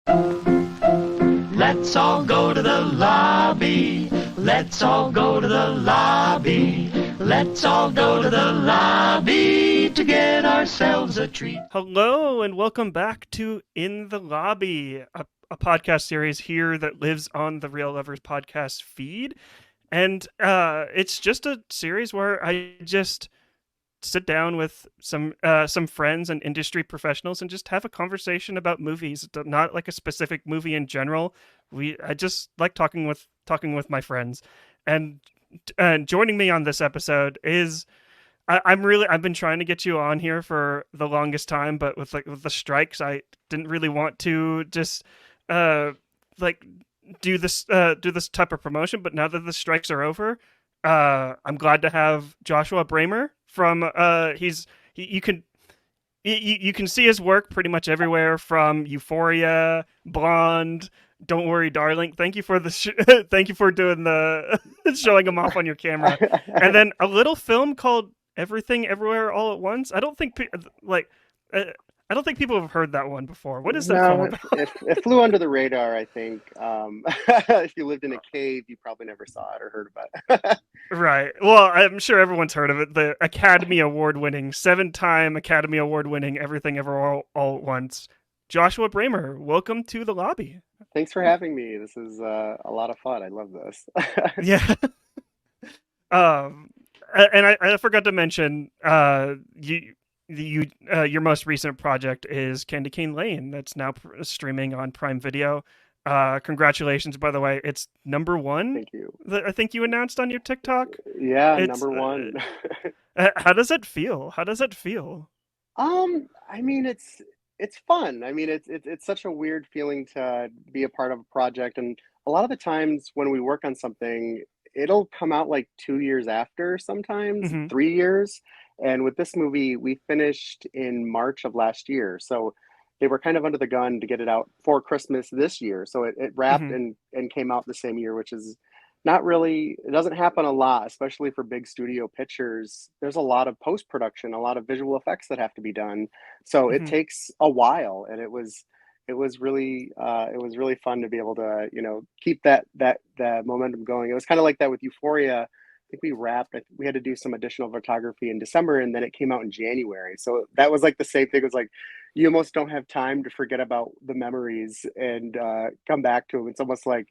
Let's all go to the lobby. Let's all go to the lobby. Let's all go to the lobby to get ourselves a treat. Hello and welcome back to In the Lobby, a podcast series here that lives on the Real Lovers podcast feed. And it's just a series where I just sit down with some friends and industry professionals and just have a conversation about movies, not like a specific movie in general. I just like talking with my friends. And joining me on this episode is I've been trying to get you on here for the longest time, but with the strikes, I didn't really want to just uh like do this type of promotion. But now that the strikes are over, I'm glad to have Joshua Bramer from you can you can see his work pretty much everywhere from Euphoria, Blonde, Don't Worry, Darling. Thank you for thank you for doing the showing him off on your camera, and then a little film called Everything Everywhere All at Once. Like uh, I don't think people have heard that one before. What is that film No, about? it flew under the radar, I think. If you lived in a cave, you probably never saw it or heard about it. Right. Well, I'm sure everyone's heard of it. The Academy Award winning, 7-time Academy Award winning Everything Ever All at Once. Joshua Bramer, welcome to the lobby. Thanks for having me. This is a lot of fun. I love this. Yeah. um, and I forgot to mention, your most recent project is Candy Cane Lane. That's now streaming on Prime Video. Congratulations, by the way. It's number one. Thank you. That I think you announced on your TikTok. Yeah, It's number one. how does it feel? How does it feel? I mean, it's fun. I mean, it's such a weird feeling to be a part of a project, and a lot of the times when we work on something, it'll come out like 2 years after, sometimes Hmm. 3 years. And with this movie, we finished in March of last year, so they were kind of under the gun to get it out for Christmas this year. So it wrapped Hmm. and came out the same year, which is not really, it doesn't happen a lot, especially for big studio pictures. There's a lot of post production, a lot of visual effects that have to be done. So it Hmm. takes a while, and it was really fun to be able to, keep that momentum going. It was kind of like that with Euphoria. I think we wrapped, we had to do some additional photography in December, and then it came out in January. So that was like the same thing. It was like you almost don't have time to forget about the memories and come back to them. It's almost like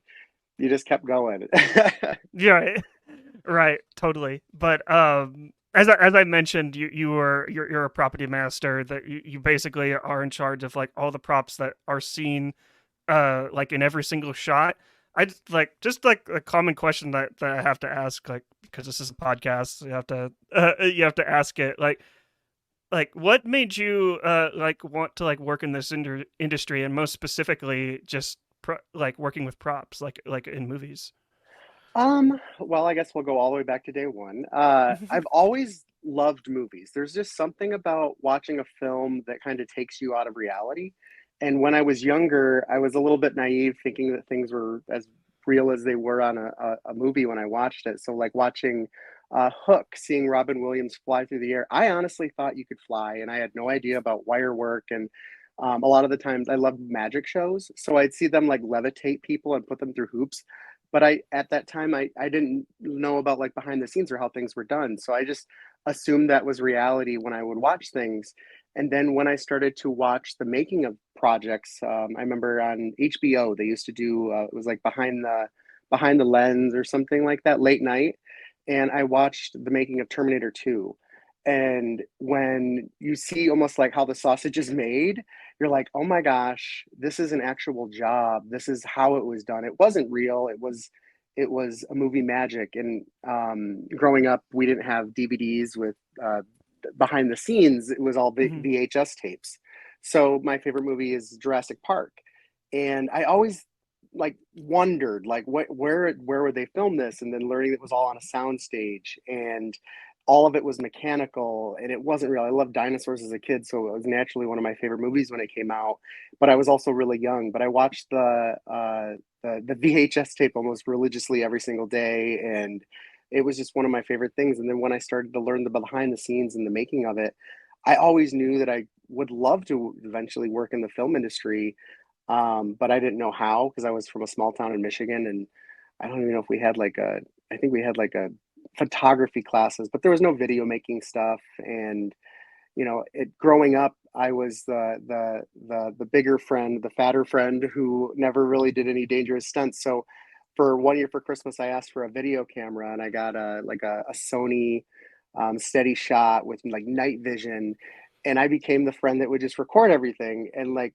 you just kept going. Yeah, right, totally. But as I mentioned, you're a property master that you basically are in charge of like all the props that are seen like in every single shot. I just like a common question that I have to ask, like, because this is a podcast, so you have to ask it, like what made you like want to like work in this industry, and most specifically just like working with props like in movies. Well, I guess we'll go all the way back to day one. I've always loved movies. There's just something about watching a film that kind of takes you out of reality. And when I was younger, I was a little bit naive, thinking that things were as real as they were on a movie when I watched it. So, like watching Hook, seeing Robin Williams fly through the air, I honestly thought you could fly, and I had no idea about wire work. And a lot of the times, I loved magic shows, so I'd see them like levitate people and put them through hoops. But at that time, I didn't know about like behind the scenes or how things were done. So I just assumed that was reality when I would watch things. And then when I started to watch the making of projects, I remember on HBO they used to do it was like behind the lens or something like that, late night, and I watched the making of Terminator 2. And when you see almost like how the sausage is made, you're like, oh my gosh, this is an actual job. This is how it was done. It wasn't real. It was a movie magic. And growing up, we didn't have DVDs with behind the scenes. It was all Hmm. VHS tapes. So my favorite movie is Jurassic Park, and I always like wondered like where would they film this, and then learning it was all on a sound stage, and all of it was mechanical and it wasn't real. I loved dinosaurs as a kid, so it was naturally one of my favorite movies when it came out. But I was also really young. But I watched the VHS tape almost religiously every single day, and it was just one of my favorite things. And then when I started to learn the behind the scenes and the making of it, I always knew that I would love to eventually work in the film industry. but I didn't know how because I was from a small town in Michigan, and I don't even know if we had like a. I think we had like a photography classes, but there was no video making stuff. And growing up, I was the bigger friend, the fatter friend who never really did any dangerous stunts. So for 1 year for Christmas, I asked for a video camera, and I got a Sony steady shot with like night vision, and I became the friend that would just record everything and like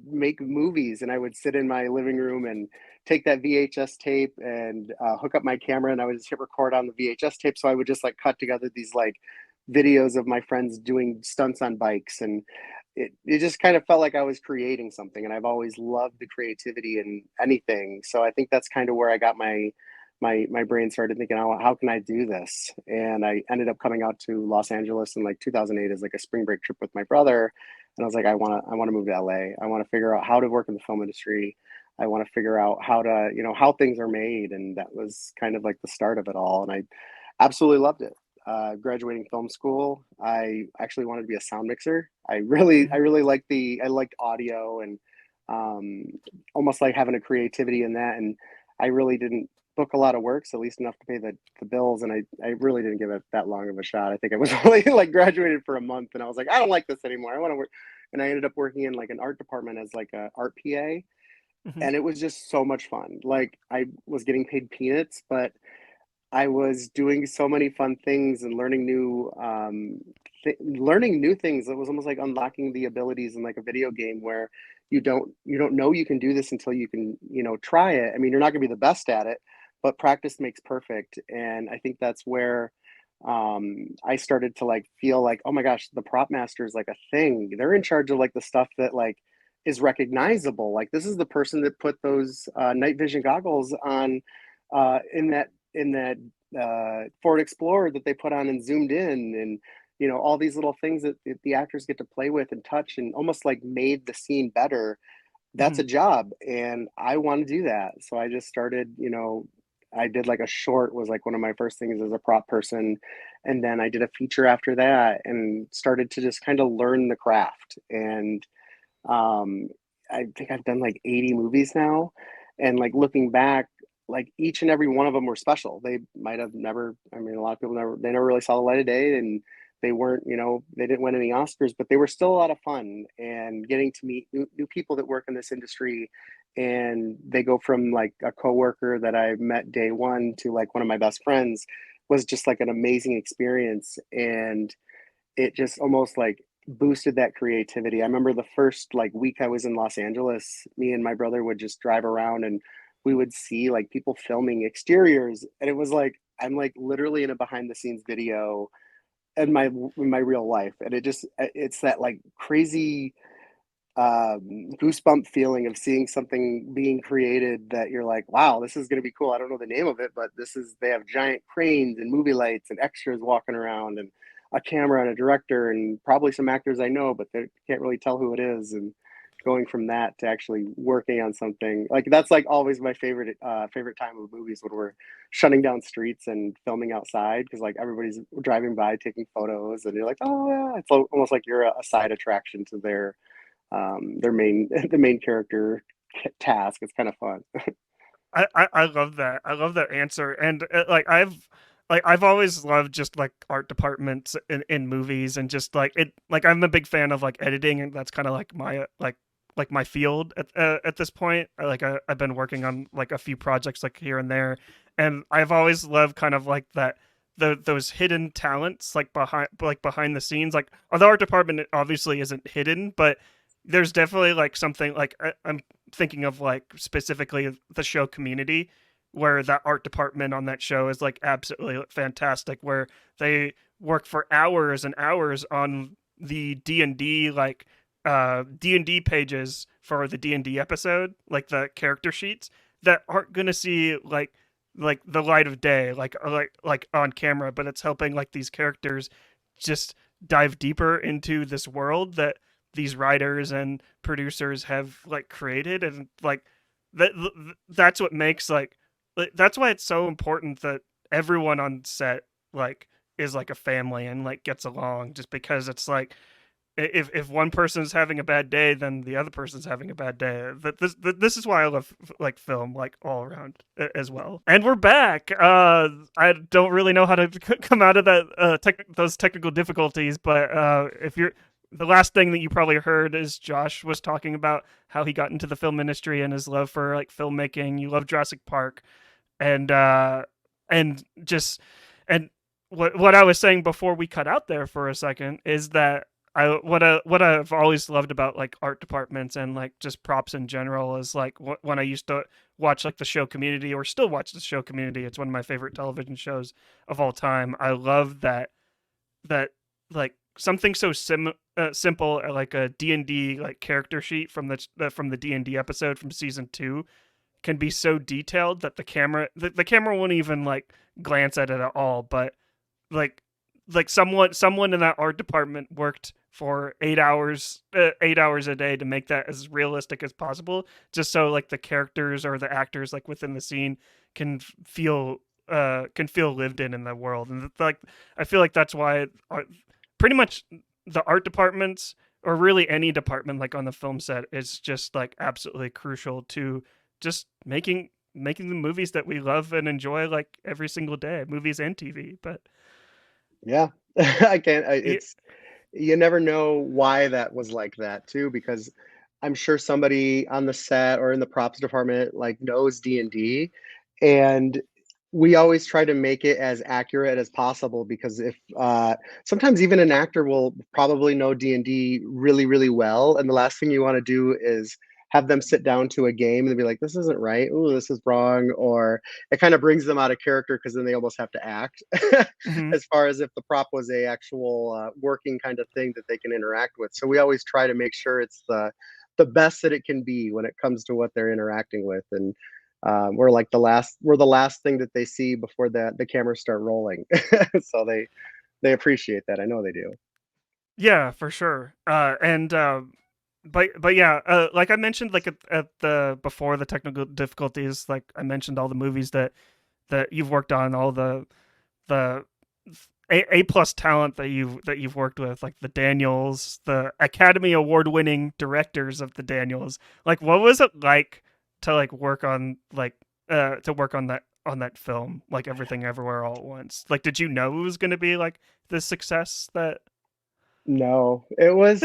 make movies. And I would sit in my living room and take that VHS tape and hook up my camera, and I would just hit record on the VHS tape. So I would just like cut together these like videos of my friends doing stunts on bikes, and it just kind of felt like I was creating something. And I've always loved the creativity in anything. So I think that's kind of where I got my brain started thinking, oh, how can I do this? And I ended up coming out to Los Angeles in like 2008 as like a spring break trip with my brother. And I was like, I want to move to LA. I want to figure out how to work in the film industry. I want to figure out how to, how things are made. And that was kind of like the start of it all. And I absolutely loved it. Graduating film school, I actually wanted to be a sound mixer. I liked audio, and um, almost like having a creativity in that. And I really didn't book a lot of work, so at least enough to pay the bills. And I really didn't give it that long of a shot. I think I was only like graduated for a month, and I was like, I don't like this anymore. I want to work. And I ended up working in like an art department as like a art PA, Hmm. and it was just so much fun. Like I was getting paid peanuts, but I was doing so many fun things and learning new things. It was almost like unlocking the abilities in like a video game where you don't know you can do this until you can, try it. I mean, you're not going to be the best at it, but practice makes perfect. And I think that's where I started to like feel like, oh my gosh, the prop master is like a thing. They're in charge of like the stuff that like is recognizable. Like this is the person that put those night vision goggles on in that Ford Explorer that they put on and zoomed in, and all these little things that the actors get to play with and touch and almost like made the scene better. That's Hmm. a job, and I want to do that. So I just started, I did like a short was like one of my first things as a prop person, and then I did a feature after that and started to just kind of learn the craft. And um, I think I've done like 80 movies now. And like looking back, like each and every one of them were special. They might have never, I mean, a lot of people never really saw the light of day, and they weren't, they didn't win any Oscars, but they were still a lot of fun. And getting to meet new people that work in this industry. And they go from like a coworker that I met day one to like one of my best friends was just like an amazing experience. And it just almost like boosted that creativity. I remember the first like week I was in Los Angeles, me and my brother would just drive around, and we would see like people filming exteriors, and it was like I'm like literally in a behind the scenes video in my real life. And it's that like crazy goosebump feeling of seeing something being created that you're like, wow, this is going to be cool. I don't know the name of it, but they have giant cranes and movie lights and extras walking around and a camera and a director and probably some actors I know, but they can't really tell who it is. And going from that to actually working on something like that's like always my favorite time of movies when we're shutting down streets and filming outside because like everybody's driving by taking photos and you're like, oh yeah, it's almost like you're a side attraction to their main the main character task. It's kind of fun. I love that. I love that answer. And I've always loved just like art departments in movies, and just like it like I'm a big fan of like editing, and that's kind of like my like my field at this point. I've been working on like a few projects like here and there, and I've always loved kind of like that those hidden talents like behind the scenes. Like the art department obviously isn't hidden, but there's definitely like something like I'm thinking of like specifically the show Community, where that art department on that show is like absolutely fantastic, where they work for hours and hours on the D&D D&D pages for the D&D episode, like the character sheets that aren't going to see like the light of day like on camera, but it's helping like these characters just dive deeper into this world that these writers and producers have like created. And like that that's what makes that's why it's so important that everyone on set like is like a family and like gets along, just because it's like if one person's having a bad day, then the other person's having a bad day. This is why I love like film like all around as well. And we're back. I don't really know how to come out of that those technical difficulties, but if you're the last thing that you probably heard is Josh was talking about how he got into the film industry and his love for like filmmaking. You love Jurassic Park, and just and what I was saying before we cut out there for a second is that what I've always loved about like art departments and like just props in general is like when I used to watch like the show Community or still watch the show Community. It's one of my favorite television shows of all time. I love that like something so simple like a D&D like character sheet from the D&D episode from season 2 can be so detailed that the camera won't even like glance at it at all, but like someone in that art department worked for 8 hours a day to make that as realistic as possible, just so like the characters or the actors like within the scene can feel lived in the world. And like I feel like that's why pretty much the art departments or really any department like on the film set is just like absolutely crucial to just making the movies that we love and enjoy like every single day, movies and TV. But Yeah, I can't. yeah, It's you never know why that was like that too, because I'm sure somebody on the set or in the props department like knows D&D, and we always try to make it as accurate as possible because if sometimes even an actor will probably know D&D really, really well, and the last thing you want to do is have them sit down to a game and be like, "This isn't right. Oh, this is wrong," or it kind of brings them out of character because then they almost have to act. mhm. As far as if the prop was a actual working kind of thing that they can interact with. So we always try to make sure it's the best that it can be when it comes to what they're interacting with, and we're the last thing that they see before the cameras start rolling. So they appreciate that. I know they do. Yeah, for sure. And but yeah, like I mentioned, like at the before the technical difficulties, like I mentioned all the movies that you've worked on, all the A plus talent that you've worked with, like the Daniels, the Academy Award winning directors of the Daniels. Like, what was it like to like work on like to work on that film, like Everything Everywhere All at Once? Like, did you know it was going to be like the success that? No, it was.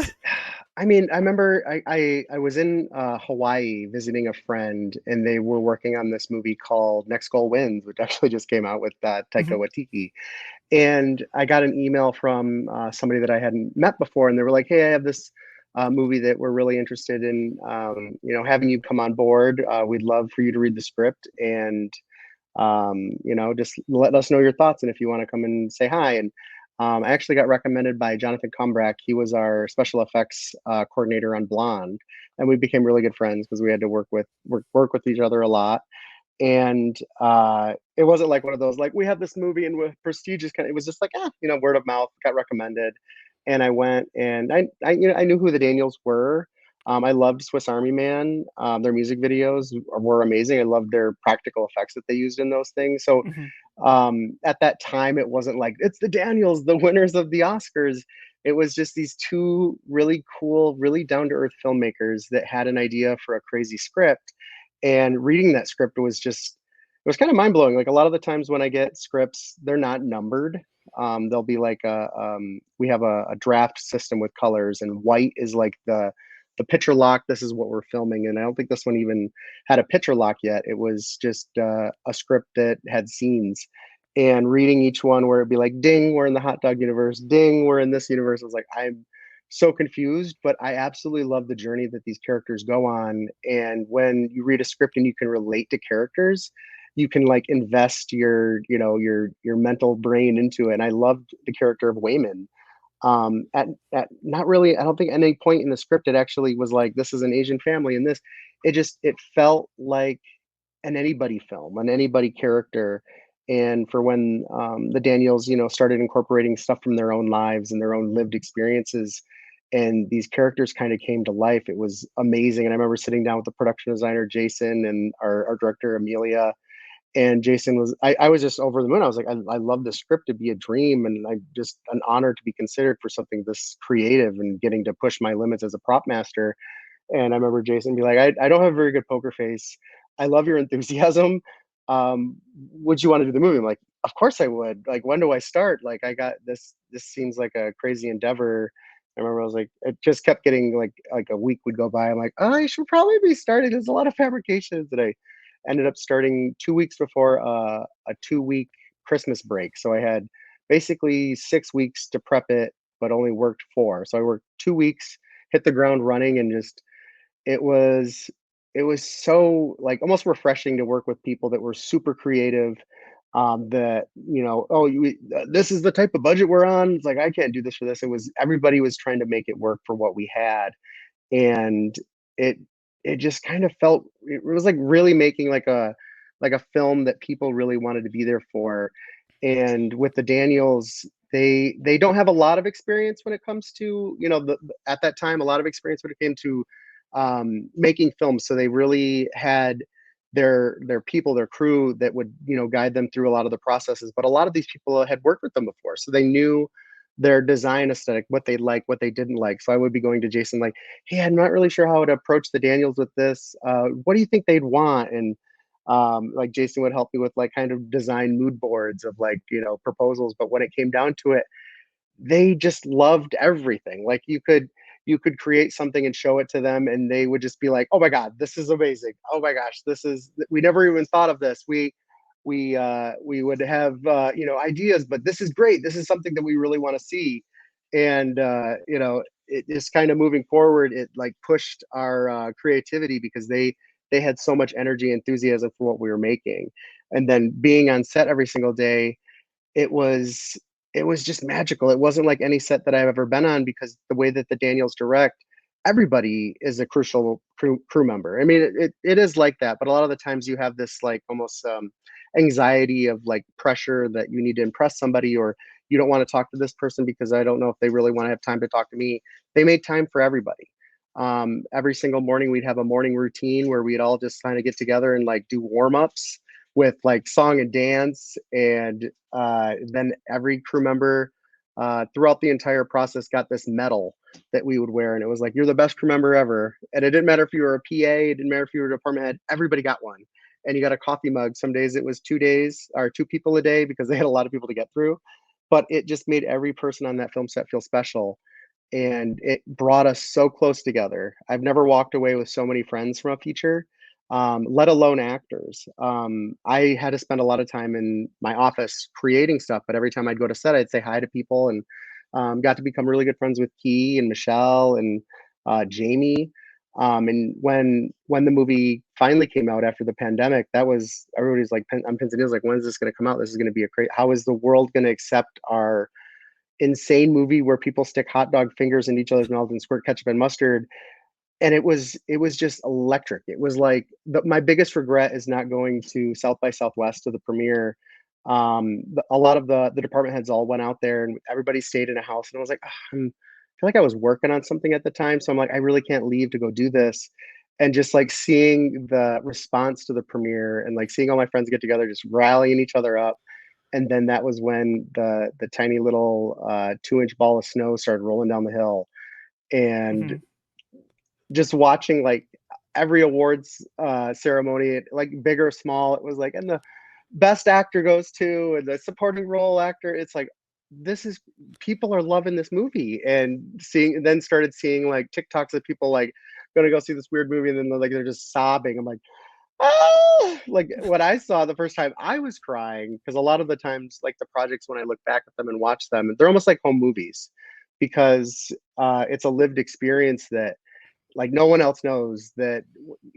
I mean, I remember I was in Hawaii visiting a friend, and they were working on this movie called Next Goal Wins, which actually just came out with Taika Mhm, Waititi. And I got an email from somebody that I hadn't met before, and they were like, "Hey, I have this movie that we're really interested in, having you come on board. We'd love for you to read the script and just let us know your thoughts and if you want to come and say hi." And I actually got recommended by Jonathan Combrack. He was our special effects coordinator on Blonde, and we became really good friends because we had to work with each other a lot. And it wasn't like one of those like we have this movie and with prestigious kind. It was just like word of mouth, got recommended, and I went and I knew who the Daniels were. I loved Swiss Army Man. Their music videos were amazing. I loved their practical effects that they used in those things. So mhm, at that time, it wasn't like it's the Daniels, the winners of the Oscars. It was just these two really cool, really down to earth filmmakers that had an idea for a crazy script. And reading that script was just, it was kind of mind blowing. Like a lot of the times when I get scripts, they're not numbered. They'll be like we have a draft system with colors, and white is like the picture lock. This is what we're filming, and I don't think this one even had a picture lock yet. It was just a script that had scenes, and reading each one where it'd be like, ding, we're in the hot dog universe, ding, we're in this universe. I was like, I'm so confused, but I absolutely love the journey that these characters go on. And when you read a script and you can relate to characters, you can like invest your mental brain into it. And I loved the character of Wayman. At not really, I don't think at any point in the script it actually was like this is an Asian family, and this it felt like an anybody film, an anybody character. And for when the Daniels, started incorporating stuff from their own lives and their own lived experiences, and these characters kind of came to life, it was amazing. And I remember sitting down with the production designer Jason and our director Amelia, And Jason was, I was just over the moon. I was like, I love the script to be a dream, and I just an honor to be considered for something this creative and getting to push my limits as a prop master. And I remember Jason be like, I don't have a very good poker face. I love your enthusiasm. Would you want to do the movie? I'm like, of course I would. Like, when do I start? Like, I got this. This seems like a crazy endeavor. I remember I was like, it just kept getting like a week would go by. I'm like, oh, I should probably be starting. There's a lot of fabrications that I ended up starting 2 weeks before a 2 week Christmas break. So I had basically 6 weeks to prep it, but only worked four. So I worked 2 weeks, hit the ground running, and just it was it was so like almost refreshing to work with people that were super creative. That oh, this is the type of budget we're on. It's like I can't do this for this. It was everybody was trying to make it work for what we had, and it it just kind of felt it was like really making like a film that people really wanted to be there for. And with the Daniels, they don't have a lot of experience when it comes to at that time a lot of experience when it came to making films. So they really had their people, their crew that would guide them through a lot of the processes. But a lot of these people had worked with them before, so they knew their design aesthetic, what they like, what they didn't like. So I would be going to Jason like, hey, I'm not really sure how to approach the Daniels with this. What do you think they'd want? And like Jason would help me with like kind of design mood boards of like proposals. But when it came down to it, they just loved everything. Like you could create something and show it to them, and they would just be like, "Oh my god, this is amazing! Oh my gosh, this is we never even thought of this. We would have ideas, but this is great. This is something that we really want to see." And it just kind of moving forward, it like pushed our creativity because they had so much energy, enthusiasm for what we were making, and then being on set every single day, it was it was just magical. It wasn't like any set that I've ever been on because the way that the Daniels direct, everybody is a crucial crew member. I mean, it is like that, but a lot of the times you have this like almost anxiety of like pressure that you need to impress somebody, or you don't want to talk to this person because I don't know if they really want to have time to talk to me. They made time for everybody. Every single morning we'd have a morning routine where we'd all just kind of get together and like do warm-ups with like song and dance. And then every crew member throughout the entire process got this medal that we would wear. And it was like, you're the best crew member ever. And it didn't matter if you were a PA, it didn't matter if you were a department head, everybody got one. And you got a coffee mug. Some days it was 2 days or two people a day because they had a lot of people to get through. But it just made every person on that film set feel special. And it brought us so close together. I've never walked away with so many friends from a feature, let alone actors. I had to spend a lot of time in my office creating stuff, but every time I'd go to set, I'd say hi to people, and got to become really good friends with Key and Michelle and Jamie. And when the movie finally came out after the pandemic, that was everybody's like on pins and needles, like, when is this going to come out? This is going to be a great. How is the world going to accept our insane movie where people stick hot dog fingers in each other's mouths and squirt ketchup and mustard? And it was just electric. It was like my biggest regret is not going to South by Southwest to the premiere. A lot of the department heads all went out there, and everybody stayed in a house. And I was like, I feel like I was working on something at the time, so I'm like, I really can't leave to go do this. And just like seeing the response to the premiere and like seeing all my friends get together, just rallying each other up. And then that was when the tiny little 2-inch ball of snow started rolling down the hill. And Mhm. just watching like every awards ceremony, like big or small, it was like, and the best actor goes to, and the supporting role actor. It's like, this is people are loving this movie. And then started seeing like TikToks of people like gonna go see this weird movie, and then they're just sobbing. I'm like, ah! Like what I saw the first time, I was crying because a lot of the times, like the projects, when I look back at them and watch them, they're almost like home movies because it's a lived experience that like no one else knows. That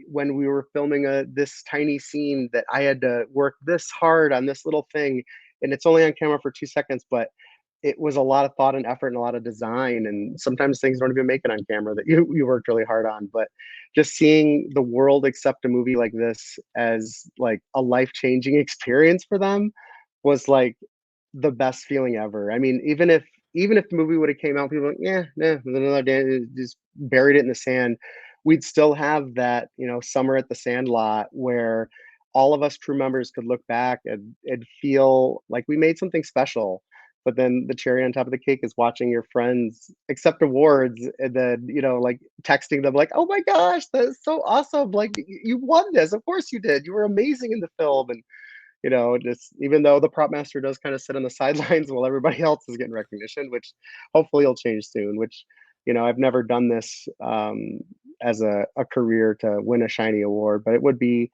when we were filming this tiny scene, that I had to work this hard on this little thing, and it's only on camera for 2 seconds, but it was a lot of thought and effort and a lot of design. And sometimes things don't even make it on camera that you worked really hard on. But just seeing the world accept a movie like this as like a life-changing experience for them was like the best feeling ever. I mean, even if the movie would have came out, people were like, yeah, nah, another day, just buried it in the sand. We'd still have that, summer at the Sandlot where all of us crew members could look back and feel like we made something special. But then the cherry on top of the cake is watching your friends accept awards and then, like texting them like, "Oh my gosh, that's so awesome. Like you won this. Of course you did. You were amazing in the film." And just even though the prop master does kind of sit on the sidelines while everybody else is getting recognition, which hopefully will change soon. Which, I've never done this as a career to win a shiny award, but it would be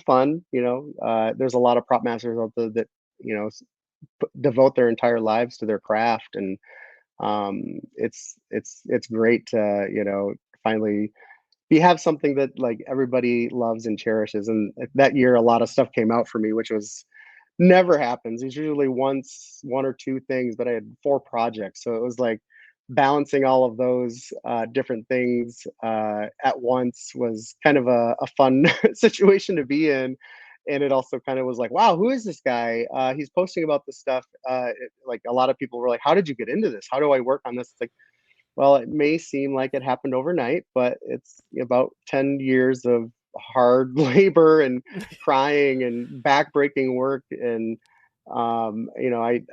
fun. There's a lot of prop masters out there that you know devote their entire lives to their craft, and it's great to finally you have something that like everybody loves and cherishes. And that year a lot of stuff came out for me, which was never happens. It's usually once one or two things, but I had four projects, so it was like balancing all of those different things at once was kind of a fun situation to be in. And it also kind of was like, wow, who is this guy? He's posting about this stuff. Like a lot of people were like, how did you get into this? How do I work on this? It's like, well, it may seem like it happened overnight, but it's about 10 years of hard labor and crying and backbreaking work. And I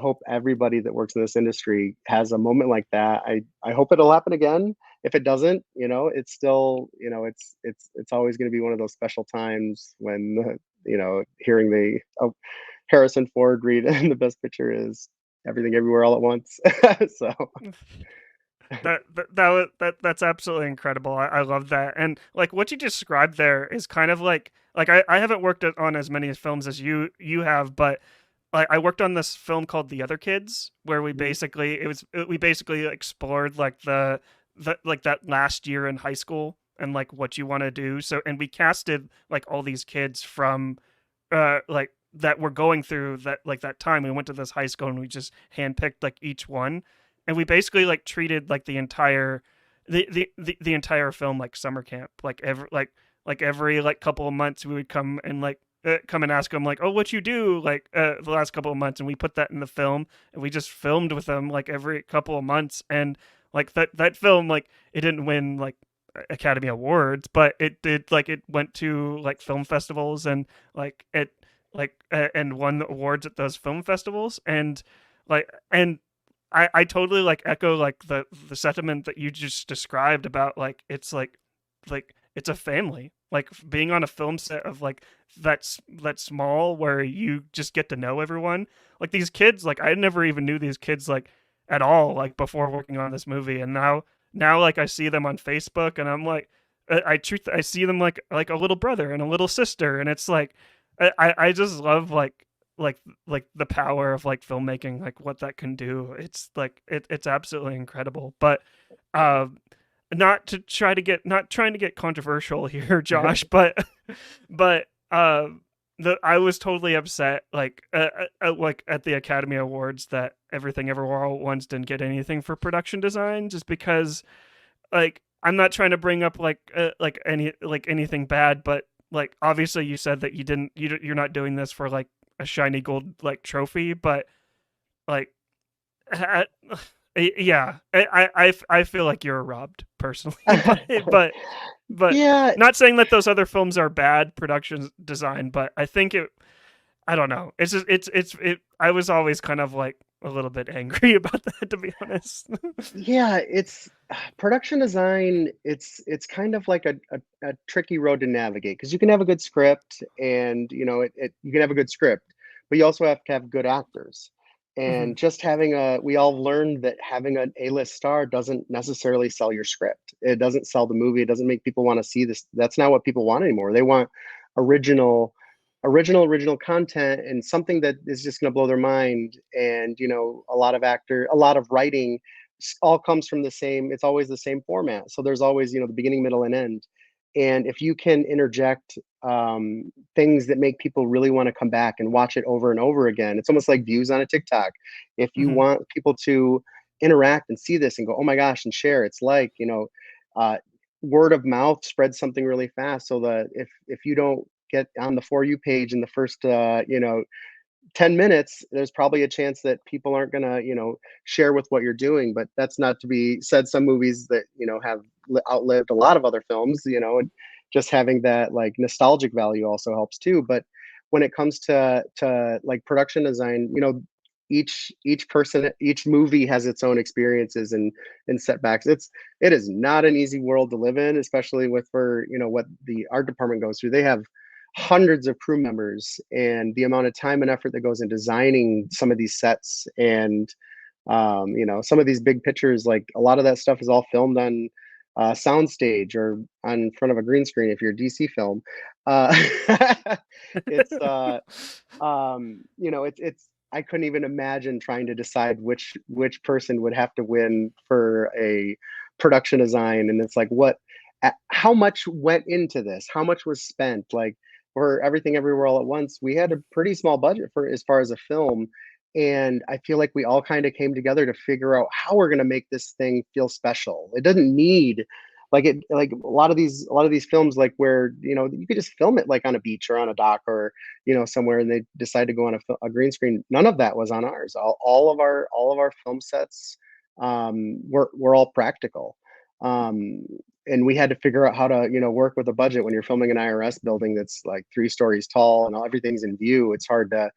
hope everybody that works in this industry has a moment like that. I hope it'll happen again. If it doesn't, it's still, it's always going to be one of those special times when hearing the Harrison Ford read and the best picture is Everything Everywhere All at Once. So that's absolutely incredible. I love that. And like what you described there is kind of like I haven't worked on as many films as you have, but like I worked on this film called The Other Kids, where we basically explored like the like that last year in high school and like what you want to do. So and we casted like all these kids from like that were going through that time. We went to this high school and we just handpicked like each one, and we basically like treated like the entire film like summer camp. Like every like couple of months we would come and come and ask them like, oh, what you do like the last couple of months, and we put that in the film, and we just filmed with them like every couple of months. And like that film, like it didn't win like Academy Awards, but it did, like it went to like film festivals and like it and won awards at those film festivals. And and I totally like echo like the sentiment that you just described about like it's a family, like being on a film set of like that small where you just get to know everyone. Like these kids, like I never even knew these kids like at all like before working on this movie. And now like I see them on Facebook and I'm like I see them like a little brother and a little sister. And it's like I just love like the power of like filmmaking, like what that can do. It's like it's absolutely incredible. But um not trying to get controversial here, Josh, but I was totally upset like at the Academy Awards that Everything Everywhere All at Once didn't get anything for production design, just because like I'm not trying to bring up anything bad, but like obviously you said that you're not doing this for like a shiny gold like trophy, but like I, yeah, I feel like you're robbed personally, but yeah, not saying that those other films are bad production design, but I think I don't know. It's just it. I was always kind of like a little bit angry about that, to be honest. yeah, it's production design. It's kind of like a tricky road to navigate because you can have a good script and you can have a good script, but you also have to have good actors. Hmm. And just we all learned that having an A-list star doesn't necessarily sell your script. It doesn't sell the movie. It doesn't make people want to see this. That's not what people want anymore. They want original, original content and something that is just going to blow their mind. And a lot of writing all comes from the same. It's always the same format. So there's always the beginning, middle, and end. And if you can interject things that make people really want to come back and watch it over and over again, it's almost like views on a TikTok. If you Hmm. want people to interact and see this and go, oh my gosh, and share, it's like uh, word of mouth spreads something really fast. So that if you don't get on the For You page in the first 10 minutes, there's probably a chance that people aren't going to share with what you're doing. But that's not to be said. Some movies that have outlived a lot of other films, just having that like nostalgic value also helps too. But when it comes to like production design, each person, each movie has its own experiences and setbacks. It is not an easy world to live in, especially with for what the art department goes through. They have hundreds of crew members, and the amount of time and effort that goes in designing some of these sets, and some of these big pictures, like a lot of that stuff is all filmed on soundstage or on front of a green screen if you're a DC film. Uh, it's it's I couldn't even imagine trying to decide which person would have to win for a production design. And it's like, how much went into this? How much was spent? Like for Everything Everywhere All at Once, we had a pretty small budget for as far as a film, and I feel like we all kind of came together to figure out how we're going to make this thing feel special. It doesn't need like a lot of these films, like where you could just film it like on a beach or on a dock or somewhere, and they decide to go on a green screen. None of that was on ours. All of our film sets were all practical. um, and we had to figure out how to work with a budget when you're filming an IRS building that's like 3 stories tall and everything's in view. It's hard to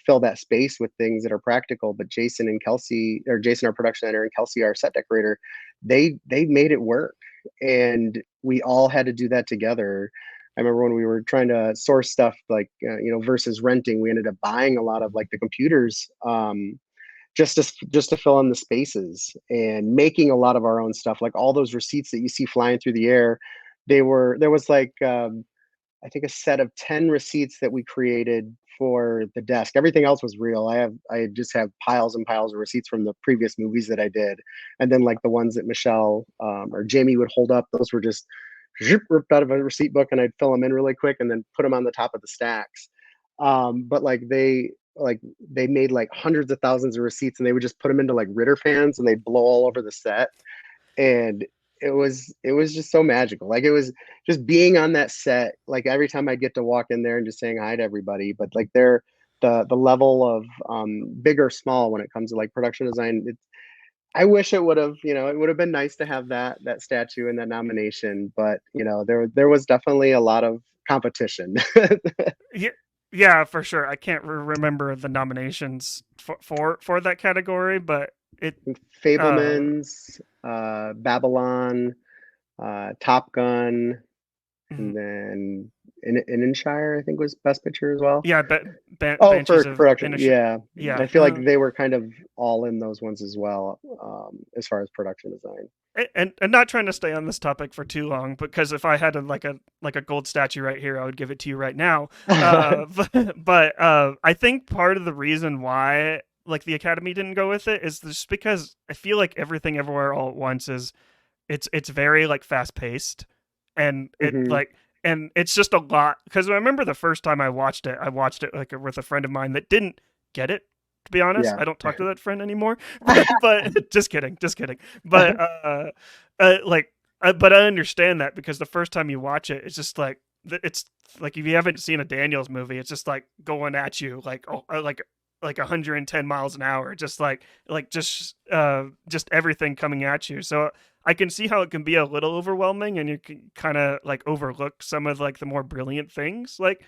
fill that space with things that are practical. But Jason and Kelsey, or Jason, our production editor, and Kelsey, our set decorator, they made it work, and we all had to do that together. I remember when we were trying to source stuff, like versus renting, we ended up buying a lot of like the computers, just to fill in the spaces, and making a lot of our own stuff, like all those receipts that you see flying through the air. There was like I think a set of 10 receipts that we created for the desk. Everything else was real. I just have piles and piles of receipts from the previous movies that I did. And then like the ones that Michelle or Jamie would hold up, those were just ripped out of a receipt book, and I'd fill them in really quick and then put them on the top of the stacks. But they made like hundreds of thousands of receipts, and they would just put them into like Ritter fans, and they'd blow all over the set. And it was just so magical. Like it was just being on that set. Like every time I'd get to walk in there and just saying hi to everybody. But like the level of big or small when it comes to like production design, I wish it would have been nice to have that statue and that nomination. But there was definitely a lot of competition. Yeah, yeah, for sure. I can't remember the nominations for that category, but it uh Fablemans, Babylon, Top Gun, mhm. and then Inshire, I think, was Best Picture as well. Yeah, Oh, Banshees for of production, Inisherin. yeah. Yeah. I feel like they were kind of all in those ones as well, as far as production design. And not trying to stay on this topic for too long, because if I had like a gold statue right here, I would give it to you right now. But I think part of the reason why like the Academy didn't go with it is just because I feel like Everything Everywhere All at Once is it's very like fast paced, and Hmm. it's just a lot. Because I remember the first time I watched it like with a friend of mine that didn't get it. To be honest, Yeah. I don't talk to that friend anymore. But just kidding, just kidding. But but I understand that, because the first time you watch it, it's just like it's like if you haven't seen a Daniels movie, it's just like going at you like 110 miles an hour, just everything coming at you. So I can see how it can be a little overwhelming, and you can kind of like overlook some of like the more brilliant things like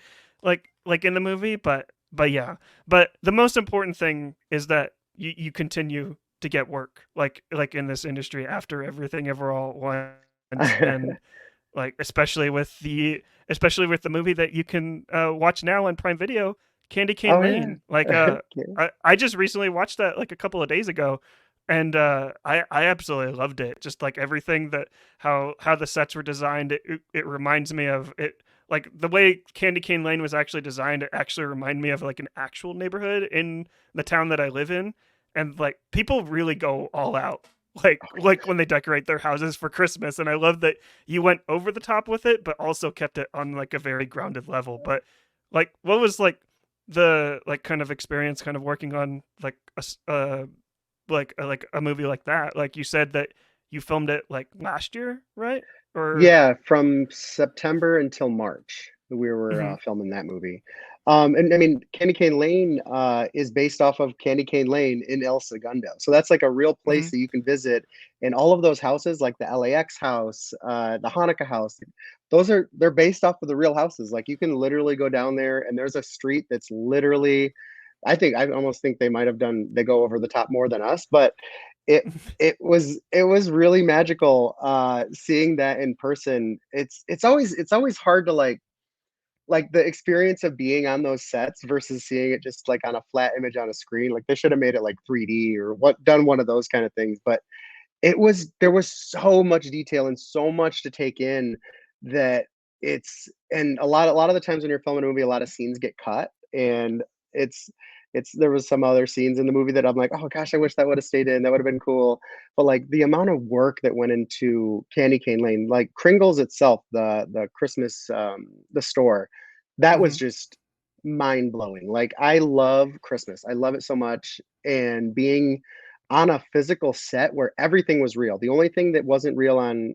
in the movie. But yeah, but the most important thing is that you continue to get work like in this industry after Everything Ever All at Once. And like especially with the movie that you can watch now on Prime Video, Candy Cane Oh yeah. Lane. Like I just recently watched that like a couple of days ago, and I absolutely loved it. Just like everything that how the sets were designed, it reminds me of it. Like the way Candy Cane Lane was actually designed, it actually reminded me of like an actual neighborhood in the town that I live in, and like people really go all out like when they decorate their houses for Christmas. And I love that you went over the top with it, but also kept it on like a very grounded level. But like, what was the like kind of experience, kind of working on like like a movie like that? Like you said that you filmed it like last year, right? Or Yeah, from September until March, we were mhm. filming that movie. And I mean, Candy Cane Lane is based off of Candy Cane Lane in El Segundo. So that's like a real place Hmm. that you can visit. And all of those houses, like the LAX house, the Hanukkah house, they're based off of the real houses. Like you can literally go down there and there's a street that's literally, I almost think they go over the top more than us, but it it was really magical seeing that in person. It's always hard to like the experience of being on those sets versus seeing it just like on a flat image on a screen. Like they should have made it like 3D or what done one of those kind of things. But there was so much detail and so much to take in that and a lot of the times when you're filming a movie, a lot of scenes get cut, and it's there was some other scenes in the movie that I'm like, oh gosh, I wish that would have stayed in. That would have been cool. But like the amount of work that went into Candy Cane Lane, like Kringle's itself, the Christmas the store, that was Hmm. just mind blowing. Like I love Christmas. I love it so much, and being on a physical set where everything was real. The only thing that wasn't real on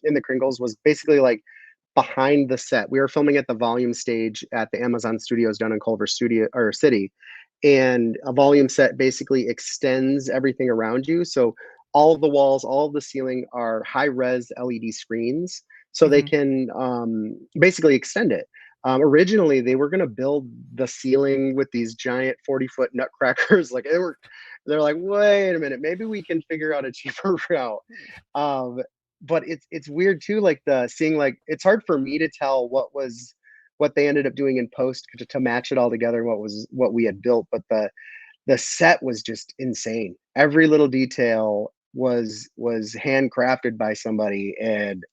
in the Kringles was basically like behind the set. We were filming at the volume stage at the Amazon Studios down in Culver Studio or City, and a volume set basically extends everything around you. So all of the walls, all of the ceiling are high res LED screens, so they Hmm. can basically extend it. Originally, they were going to build the ceiling with these giant 40-foot nutcrackers. They're like, wait a minute, maybe we can figure out a cheaper route. Um, but it's weird too, like the seeing like it's hard for me to tell what they ended up doing in post to match it all together, what we had built. But the set was just insane. Every little detail was handcrafted by somebody, and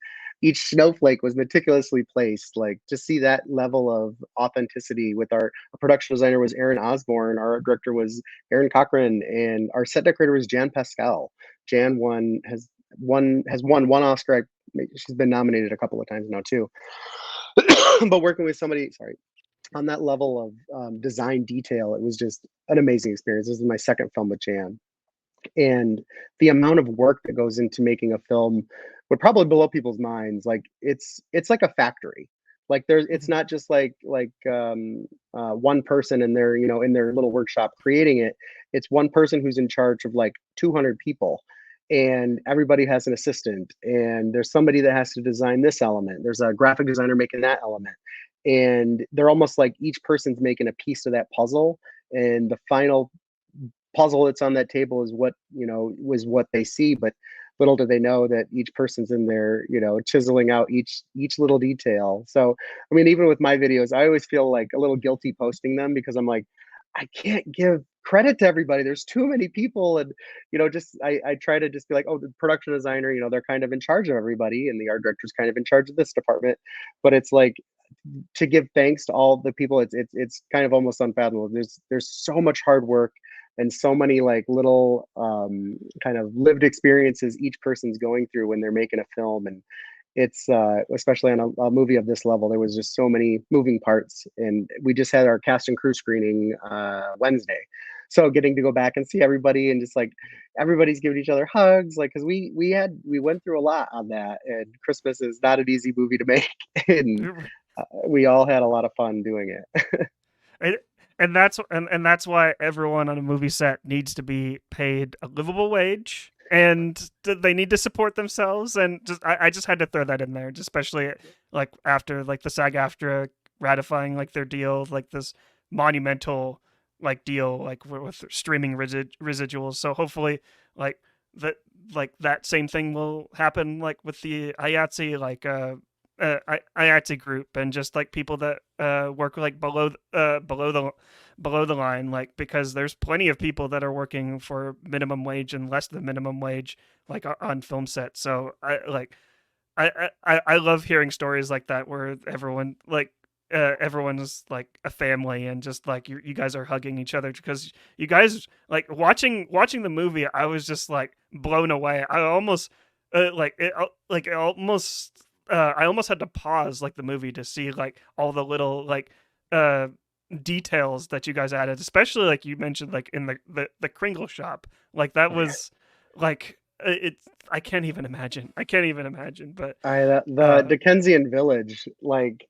each snowflake was meticulously placed. Like to see that level of authenticity with our production designer was Aaron Osborne, our art director was Aaron Cochran, and our set decorator was Jan Pascal. Jan has won one Oscar. She's been nominated a couple of times now too. But working with somebody, sorry, on that level of design detail, it was just an amazing experience. This is my second film with Jan, and the amount of work that goes into making a film would probably blow people's minds. Like it's like a factory. Like it's Hmm. not just one person in their in their little workshop creating it. It's one person who's in charge of like 200 people, and everybody has an assistant, and there's somebody that has to design this element, there's a graphic designer making that element, and they're almost like each person's making a piece of that puzzle, and the final puzzle that's on that table is was what they see. But little do they know that each person's in there chiseling out each little detail. So I mean, even with my videos, I always feel like a little guilty posting them because I'm like, I can't give credit to everybody, there's too many people. And just I try to just be like, oh, the production designer, they're kind of in charge of everybody, and the art director's kind of in charge of this department. But it's like, to give thanks to all the people, it's kind of almost unfathomable. There's so much hard work and so many like little kind of lived experiences each person's going through when they're making a film. And it's especially on a movie of this level, there was just so many moving parts. And we just had our cast and crew screening Wednesday, so getting to go back and see everybody and just like everybody's giving each other hugs, like because we went through a lot on that, and Christmas is not an easy movie to make. And we all had a lot of fun doing it. And, and that's why everyone on a movie set needs to be paid a livable wage, and they need to support themselves. And I just had to throw that in there, especially like after like the SAG-AFTRA ratifying like their deal, like this monumental like deal like with streaming residuals. So hopefully like that that same thing will happen like with the IATSE IATSE group, and just like people that work like below the line, like because there's plenty of people that are working for minimum wage and less than minimum wage like on film sets. So I love hearing stories like that where everyone's like a family, and just like you guys are hugging each other because you guys like watching the movie. I was just like blown away. I almost like it almost I almost had to pause like the movie to see like all the little like uh details that you guys added, especially like you mentioned like in the Kringle shop. Like that was like it's I can't even imagine. I can't even imagine. But The uh Dickensian village, like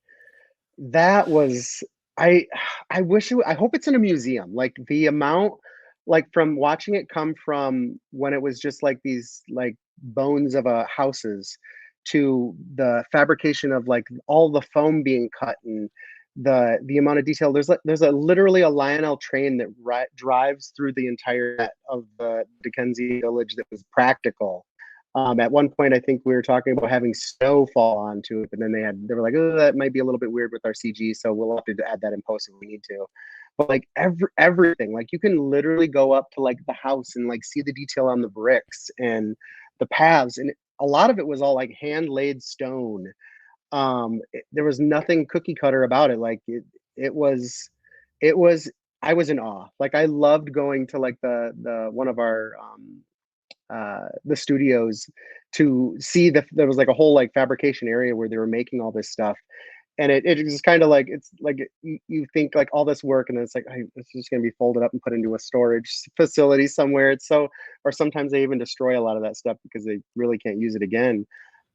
that was I I wish I hope it's in a museum. Like the amount, like from watching it come from when it was just like these like bones of houses to the fabrication of like all the foam being cut and the amount of detail. There's a literally a Lionel train that drives through the entire net of the Dickensian village that was practical. At one point, I think we were talking about having snow fall onto it, but then they were like, oh, that might be a little bit weird with our CG, so we'll have to add that in post if we need to. But like everything, like you can literally go up to like the house and like see the detail on the bricks and the paths, and a lot of it was all like hand laid stone. There was nothing cookie cutter about it. Like it was, it was. I was in awe. Like I loved going to like the one of our the studios to see there was like a whole like fabrication area where they were making all this stuff, and it was kind of like it's like you think like all this work and then it's like it's just going to be folded up and put into a storage facility somewhere. It's so, or sometimes they even destroy a lot of that stuff because they really can't use it again.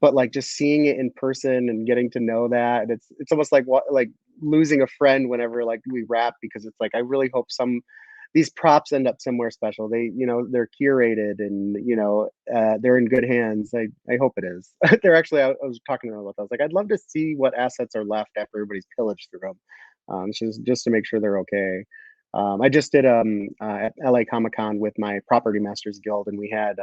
But like just seeing it in person and getting to know that, and it's almost like what like losing a friend whenever like we wrap, because it's like I really hope some these props end up somewhere special. They, you know, they're curated and, you know, they're in good hands. I hope it is. They're actually, I was talking to them about that. I was like, I'd love to see what assets are left after everybody's pillaged through them. Just to make sure they're okay. I just did at LA Comic Con with my Property Masters Guild, and we had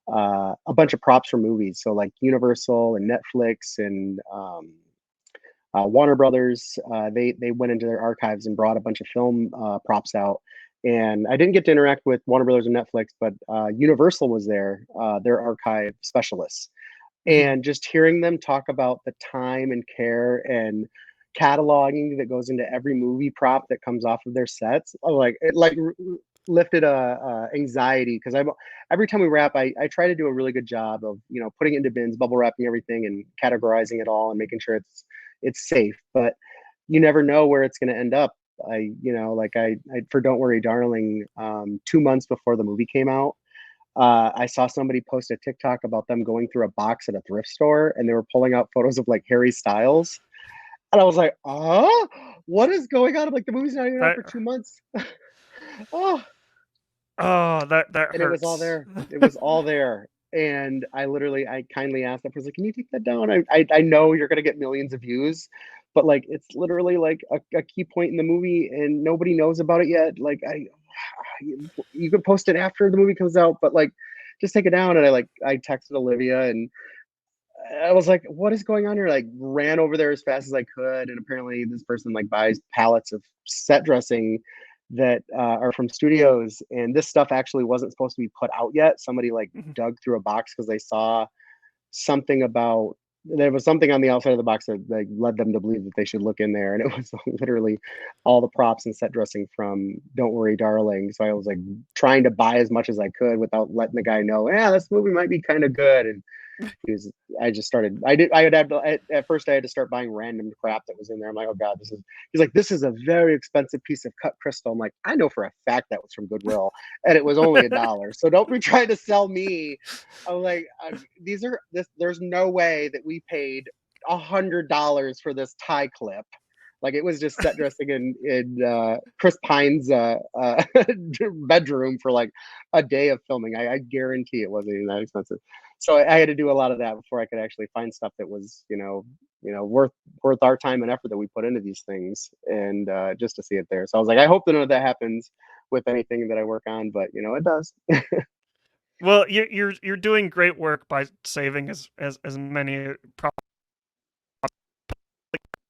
a bunch of props for movies. So like Universal and Netflix and Warner Brothers, they went into their archives and brought a bunch of film props out. And I didn't get to interact with Warner Brothers and Netflix, but Universal was there, their archive specialists, Mhm. and just hearing them talk about the time and care and cataloging that goes into every movie prop that comes off of their sets, like it lifted a anxiety, because I every time we wrap, I try to do a really good job of, you know, putting it into bins, bubble wrapping everything, and categorizing it all and making sure it's safe. But you never know where it's going to end up. You know, like I for Don't Worry Darling, 2 months before the movie came out, I saw somebody post a TikTok about them going through a box at a thrift store and they were pulling out photos of like Harry Styles. And I was like, oh, what is going on? I'm like, the movie's not even out That for 2 months. Oh, oh that and it was all hurts. there. It was all there. And I kindly asked that person, like, can you take that down? I know you're gonna get millions of views, but like it's literally like a key point in the movie and nobody knows about it yet. Like you could post it after the movie comes out, but like just take it down. And I texted Olivia and I was like, what is going on here? Like ran over there as fast as I could. And apparently this person like buys pallets of set dressing that are from studios. And this stuff actually wasn't supposed to be put out yet. Somebody like Mhm. dug through a box because they saw something about, there was something on the outside of the box that like led them to believe that they should look in there. And it was literally all the props and set dressing from Don't Worry Darling. So I was like trying to buy as much as I could without letting the guy know, yeah, this movie might be kind of good. And he was, I just started, I had to, at first I had to start buying random crap that was in there. I'm like, oh God, he's like, this is a very expensive piece of cut crystal. I'm like, I know for a fact that was from Goodwill and it was only $1. So don't be trying to sell me. I'm like, there's no way that we paid $100 for this tie clip. Like it was just set dressing in Chris Pine's bedroom for like a day of filming. I guarantee it wasn't even that expensive. So I had to do a lot of that before I could actually find stuff that was, worth our time and effort that we put into these things, and just to see it there. So I was like, I hope that none of that happens with anything that I work on, but it does. Well, you're doing great work by saving as many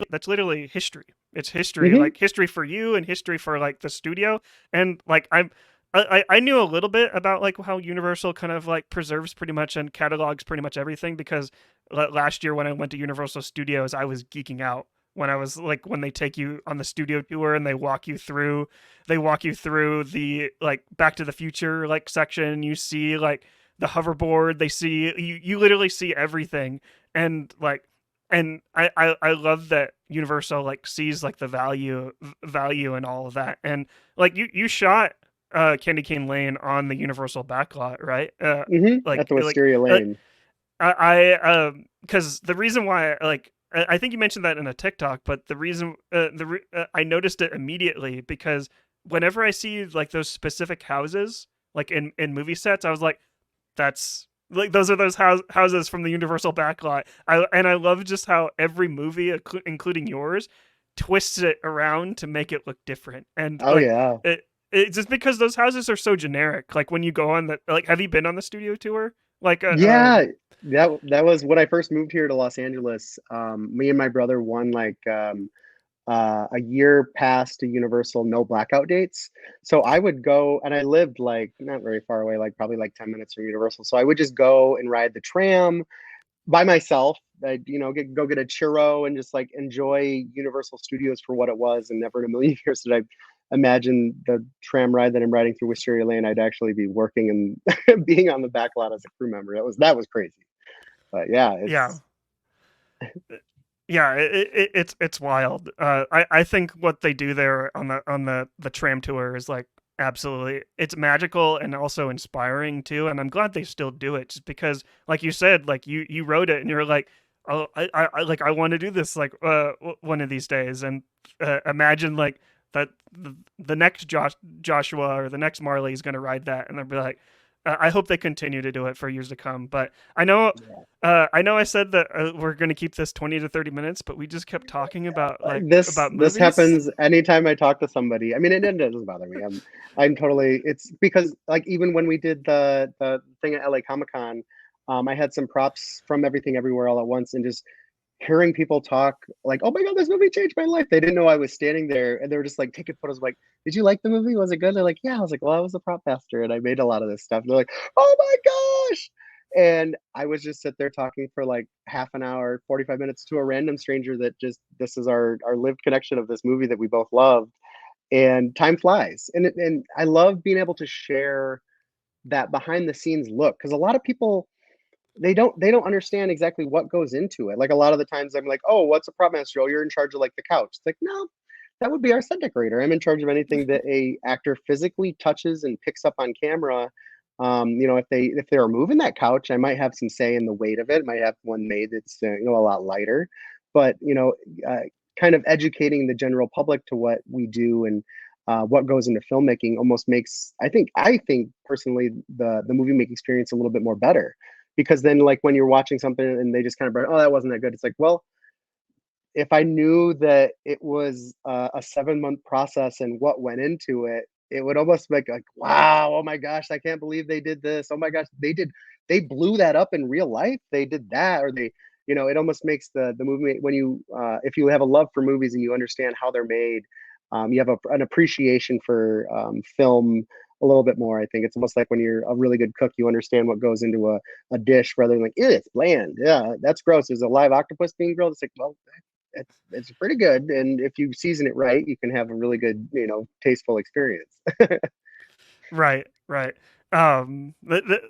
that's literally history. It's history, Hmm. like history for you and history for like the studio. And like I knew a little bit about like how Universal kind of like preserves pretty much and catalogs pretty much everything, because last year when I went to Universal Studios, I was geeking out when I was like when they take you on the studio tour and they walk you through the like Back to the Future like section. You see like the hoverboard. They see you literally see everything, and like and I love that Universal like sees like the value in all of that. And like you shot Candy Cane Lane on the Universal backlot, right? Hmm. At the Like Wisteria Lane. I because the reason why like I think you mentioned that in a TikTok, but the reason I noticed it immediately because whenever I see like those specific houses, like in movie sets, I was like, that's like those are those houses from the Universal backlot. I love just how every movie, including yours, twists it around to make it look different. And Oh like yeah. it just because those houses are so generic. Like when you go on that, like, have you been on the studio tour? Like, Yeah, that was when I first moved here to Los Angeles. Me and my brother won like a year past to Universal no blackout dates. So I would go, and I lived like not very far away, like probably like 10 minutes from Universal. So I would just go and ride the tram by myself. I'd, go get a churro and just like enjoy Universal Studios for what it was. And never in a million years did I imagine the tram ride that I'm riding through Wisteria Lane, I'd actually be working and being on the back lot as a crew member. That was crazy. But yeah, yeah, it's yeah, it's wild. I think what they do there on the tram tour is like absolutely it's magical and also inspiring too. And I'm glad they still do it, just because, like you said, like you wrote it and you're like, oh, I like I want to do this like one of these days. And imagine like that the next Joshua or the next Marley is going to ride that, and they'll be like, I hope they continue to do it for years to come. But I know I said that we're going to keep this 20 to 30 minutes, but we just kept talking about this about this movies. happens anytime I talk to somebody. I mean, it doesn't bother me. I'm totally. It's because like even when we did the thing at LA Comic Con, I had some props from Everything Everywhere All at Once, and just hearing people talk like, "Oh my god, this movie changed my life." They didn't know I was standing there, and they were just like taking photos. Like, "Did you like the movie? Was it good?" They're like, "Yeah." I was like, "Well, I was a prop master, and I made a lot of this stuff." And they're like, "Oh my gosh!" And I was just sit there talking for like half an hour, 45 minutes to a random stranger that just this is our lived connection of this movie that we both loved. And time flies, and I love being able to share that behind the scenes look because a lot of people they don't understand exactly what goes into it. Like a lot of the times I'm like, "Oh, what's a prop master? Oh, you're in charge of like the couch." It's like, "No, that would be our set decorator. I'm in charge of anything that a actor physically touches and picks up on camera." If they're moving that couch, I might have some say in the weight of it. Might have one made that's a lot lighter, but uh, kind of educating the general public to what we do and what goes into filmmaking almost makes I think personally the movie making experience a little bit more better because then like when you're watching something and they just kind of, oh, that wasn't that good, it's like, well, if I knew that it was a 7 month process and what went into it, it would almost make like, wow, oh my gosh, I can't believe they did this. Oh my gosh, they blew that up in real life. They did that, or it almost makes the movie when you if you have a love for movies and you understand how they're made, you have an appreciation for film a little bit more. I think it's almost like when you're a really good cook, you understand what goes into a dish rather than like, it's bland. Yeah, that's gross. There's a live octopus being grilled. It's like, well, it's pretty good, and if you season it right, you can have a really good, tasteful experience. Right, right. The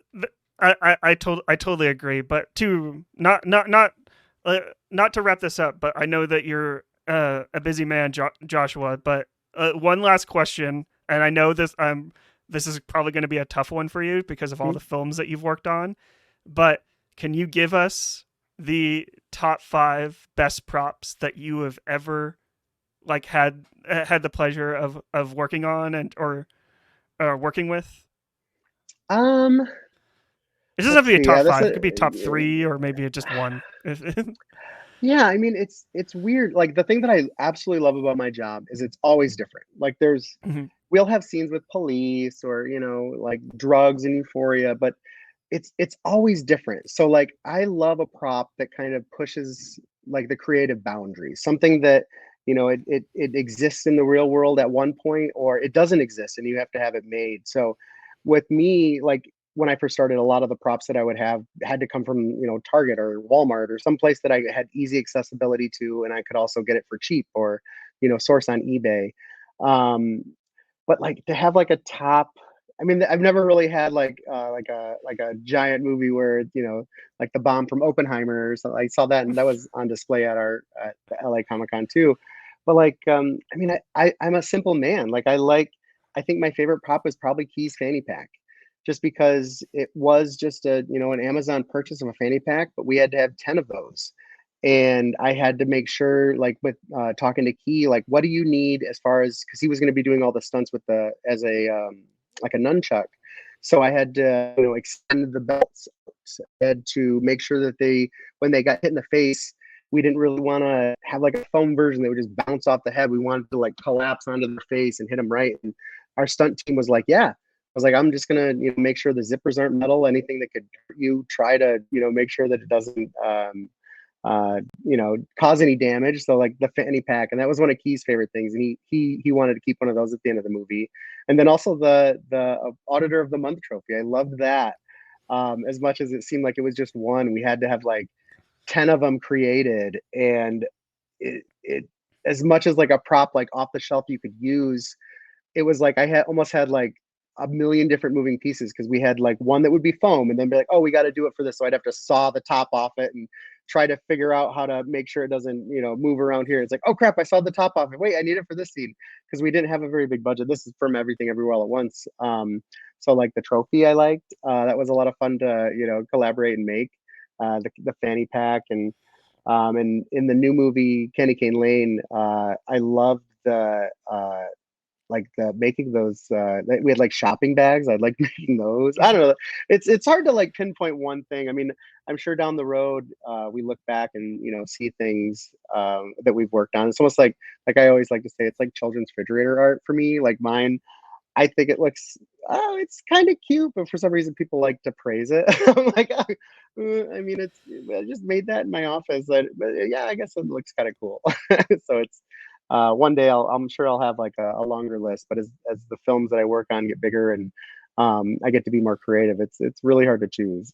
I totally agree. But to not to wrap this up, but I know that you're a busy man, Joshua. But one last question, and I know this is probably going to be a tough one for you because of all the films that you've worked on. But can you give us the top five best props that you have ever like had the pleasure of working on and or working with? um It doesn't have let's to be a see. top Yeah, five. It could be top three or maybe just one. yeah, I mean, it's weird. Like the thing that I absolutely love about my job is it's always different. Like Mhm. we'll have scenes with police or like drugs and euphoria, but it's always different. So like I love a prop that kind of pushes like the creative boundaries. Something that, it exists in the real world at one point or it doesn't exist and you have to have it made. So with me, like when I first started, a lot of the props that I would have had to come from, Target or Walmart or some place that I had easy accessibility to and I could also get it for cheap or, source on eBay. Um, but like to have like a top, I mean, I've never really had like a giant movie where like the bomb from Oppenheimer or something. I saw that and that was on display at the LA Comic Con too. But like, I mean, I'm a simple man. I think my favorite prop is probably Key's fanny pack, just because it was just an Amazon purchase of a fanny pack, but we had to have 10 of those, and I had to make sure, like with talking to Key, like what do you need as far as, because he was going to be doing all the stunts with the as a like a nunchuck. So I had to, extend the belts. I had to make sure that when they got hit in the face, we didn't really want to have like a foam version that would just bounce off the head. We wanted to like collapse onto their face and hit them right. And our stunt team was like, yeah. I was like, I'm just gonna, make sure the zippers aren't metal. Anything that could hurt you, try to, make sure that it doesn't, cause any damage. So like the fanny pack, and that was one of Key's favorite things, and he wanted to keep one of those at the end of the movie. And then also the Auditor of the Month trophy. I loved that. As much as it seemed like it was just one, we had to have like 10 of them created, and it as much as like a prop like off the shelf you could use, it was like I had almost had like a million different moving pieces, because we had like one that would be foam and then be like, oh, we got to do it for this. So I'd have to saw the top off it and try to figure out how to make sure it doesn't, move around here. It's like, oh crap, I saw the top off it. Wait, I need it for this scene, because we didn't have a very big budget. This is from Everything Everywhere All at Once. So like the trophy I liked, that was a lot of fun to, collaborate and make. The fanny pack, and in the new movie Candy Cane Lane, I loved the like the making those we had like shopping bags. I like making those. I don't know, it's hard to like pinpoint one thing. I mean, I'm sure down the road we look back and see things that we've worked on. It's almost like I always like to say, it's like children's refrigerator art for me. Like mine, I think it looks, oh, it's kind of cute, but for some reason people like to praise it. I'm like, I mean, I just made that in my office. But yeah, I guess it looks kind of cool. So it's one day I'm sure I'll have like a longer list. But as the films that I work on get bigger, and I get to be more creative, it's really hard to choose.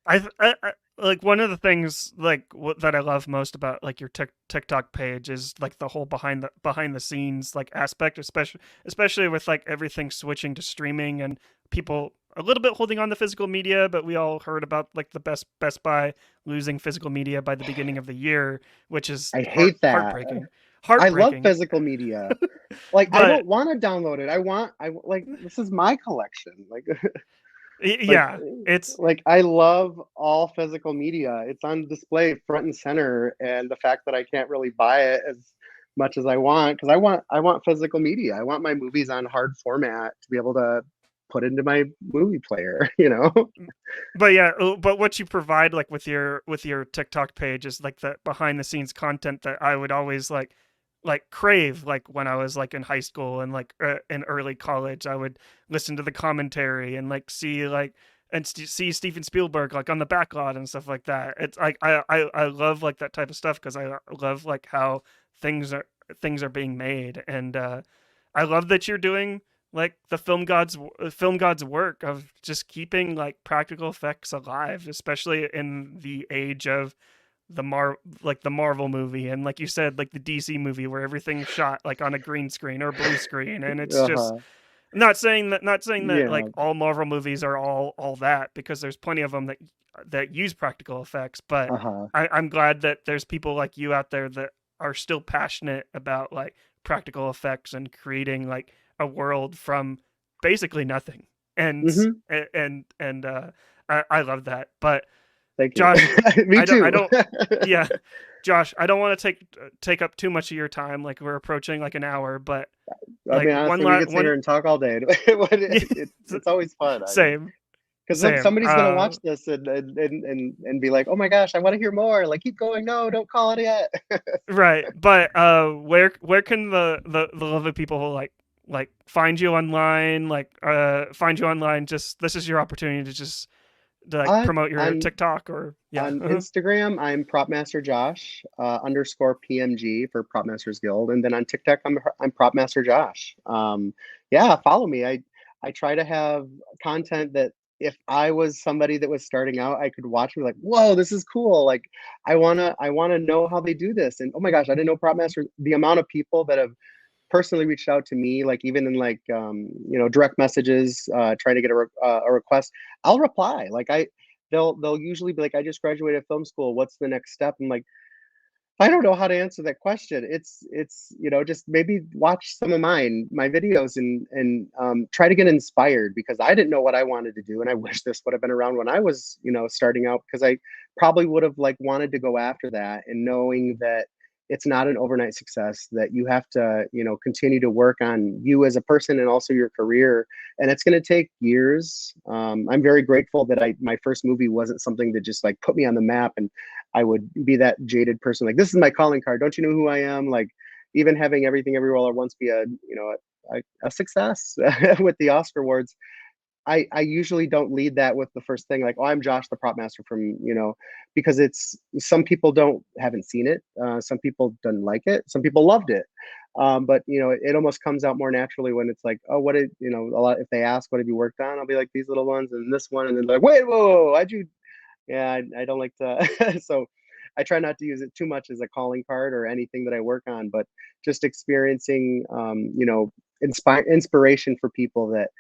I like one of the things like that I love most about like your TikTok page is like the whole behind the scenes like aspect, especially with like everything switching to streaming and people a little bit holding on to physical media, but we all heard about like the Best Buy losing physical media by the beginning of the year, which is I hate that. heartbreaking. I love Heartbreaking. physical media. Like I But don't want to download it. I like, this is my collection. Like like yeah, it's like I love all physical media. It's on display front and center, and the fact that I can't really buy it as much as I want, because I want physical media. I want my movies on hard format to be able to put into my movie player, but yeah, but what you provide like with your TikTok page is like the behind the scenes content that I would always like crave like when I was like in high school and like in early college. I would listen to the commentary and like see like and see Steven Spielberg like on the back lot and stuff like that. It's like I love like that type of stuff because I love like how things are things are being made, and I love that you're doing like the film god's work of just keeping like practical effects alive, especially in the age of the Marvel movie and like you said like the DC movie where everything's shot like on a green screen or blue screen, and it's just Uh-huh. not saying that like Yeah. all Marvel movies are all that, because there's plenty of them that use practical effects, but Uh-huh. I'm glad that there's people like you out there that are still passionate about like practical effects and creating like a world from basically nothing, and Hmm. I love that. But Thank you. Josh, Me I too. don't, yeah, Josh, I don't want to take up too much of your time. Like we're approaching like an hour, but I like mean, honestly, we could sit one, here and talk all day. It's always fun. I mean, same, because same. somebody's gonna watch this and be like, "Oh my gosh, I want to hear more!" Like, keep going. No, don't call it yet. Right, but where can the lovely people like find you online? Like find you online. Just this is your opportunity to just to like uh, promote your on TikTok or yeah. on Instagram, I'm Propmaster Josh underscore PMG for Prop Masters Guild, and then on TikTok, I'm Propmaster Josh. Yeah, follow me. I try to have content that if I was somebody that was starting out, I could watch and be like, whoa, this is cool. Like I wanna know how they do this. And oh my gosh, I didn't know Prop Masters. The amount of people that have personally reached out to me, like even in like direct messages, trying to get a request, I'll reply. Like they'll usually be like, I just graduated film school. What's the next step? I'm like, I don't know how to answer that question. It's just maybe watch some of my videos, and try to get inspired, because I didn't know what I wanted to do, and I wish this would have been around when I was starting out, because I probably would have like wanted to go after that, and knowing that it's not an overnight success, that you have to continue to work on you as a person and also your career, and it's going to take years. I'm very grateful that I my first movie wasn't something that just like put me on the map, and I would be that jaded person like, this is my calling card, don't you know who I am? Like, even having Everything Everywhere All at Once be a success with the Oscar awards, I usually don't lead that with the first thing like, oh, I'm Josh the prop master from because it's some people don't haven't seen it, some people didn't like it, some people loved it, but it almost comes out more naturally when it's like, oh, what did a lot, if they ask what have you worked on, I'll be like, these little ones and this one, and then they're like, wait, whoa, why'd you? Yeah, I don't like to. So I try not to use it too much as a calling card or anything that I work on, but just experiencing, inspiration for people that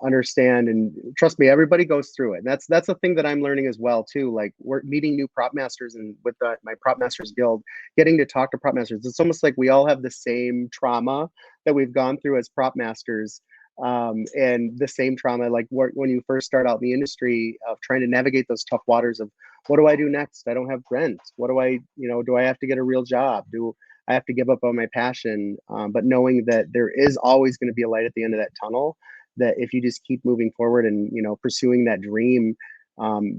understand, and trust me, everybody goes through it. That's a thing that I'm learning as well too. Like, we're meeting new prop masters, and with my prop masters guild, getting to talk to prop masters. It's almost like we all have the same trauma that we've gone through as prop masters, and the same trauma, like when you first start out in the industry, of trying to navigate those tough waters of, what do I do next? I don't have rent. What do I, do I have to get a real job? Do I have to give up on my passion? But knowing that there is always going to be a light at the end of that tunnel, that if you just keep moving forward and pursuing that dream,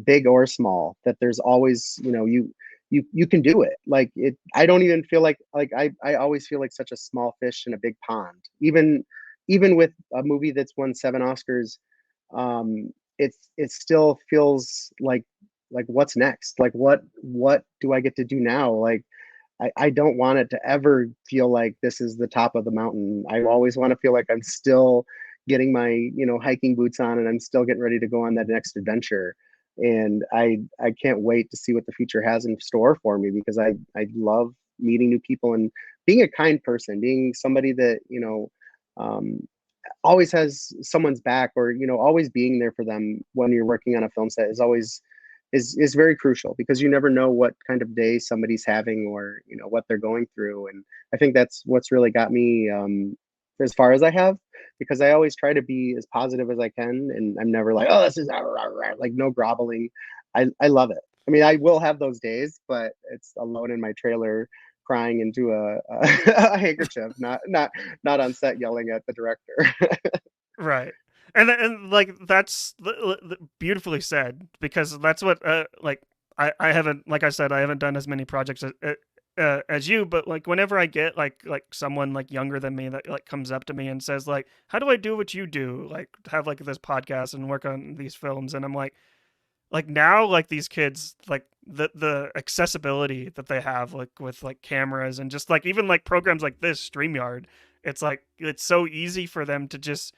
big or small, that there's always, you can do it. Like, it, I don't even feel like I always feel like such a small fish in a big pond, even with a movie that's won 7 Oscars. It still feels like, what's next? Like, what do I get to do now? Like, I don't want it to ever feel like this is the top of the mountain. I always want to feel like I'm still getting my hiking boots on, and I'm still getting ready to go on that next adventure. And I can't wait to see what the future has in store for me, because I love meeting new people and being a kind person, being somebody that um, always has someone's back, or always being there for them when you're working on a film set is always is very crucial, because you never know what kind of day somebody's having, or what they're going through. And I think that's what's really got me as far as I have, because I always try to be as positive as I can, and I'm never like, oh, this is like, no groveling. I love it. I mean, I will have those days, but it's alone in my trailer crying into a handkerchief, not on set yelling at the director. Right. And like that's beautifully said, because that's what like I haven't, like I said, I haven't done as many projects as you, but like whenever I get like someone like younger than me that like comes up to me and says like, how do I do what you do, like have like this podcast and work on these films, and I'm like now, like these kids, like the accessibility that they have, like with like cameras and just like even like programs like this StreamYard, it's like it's so easy for them to just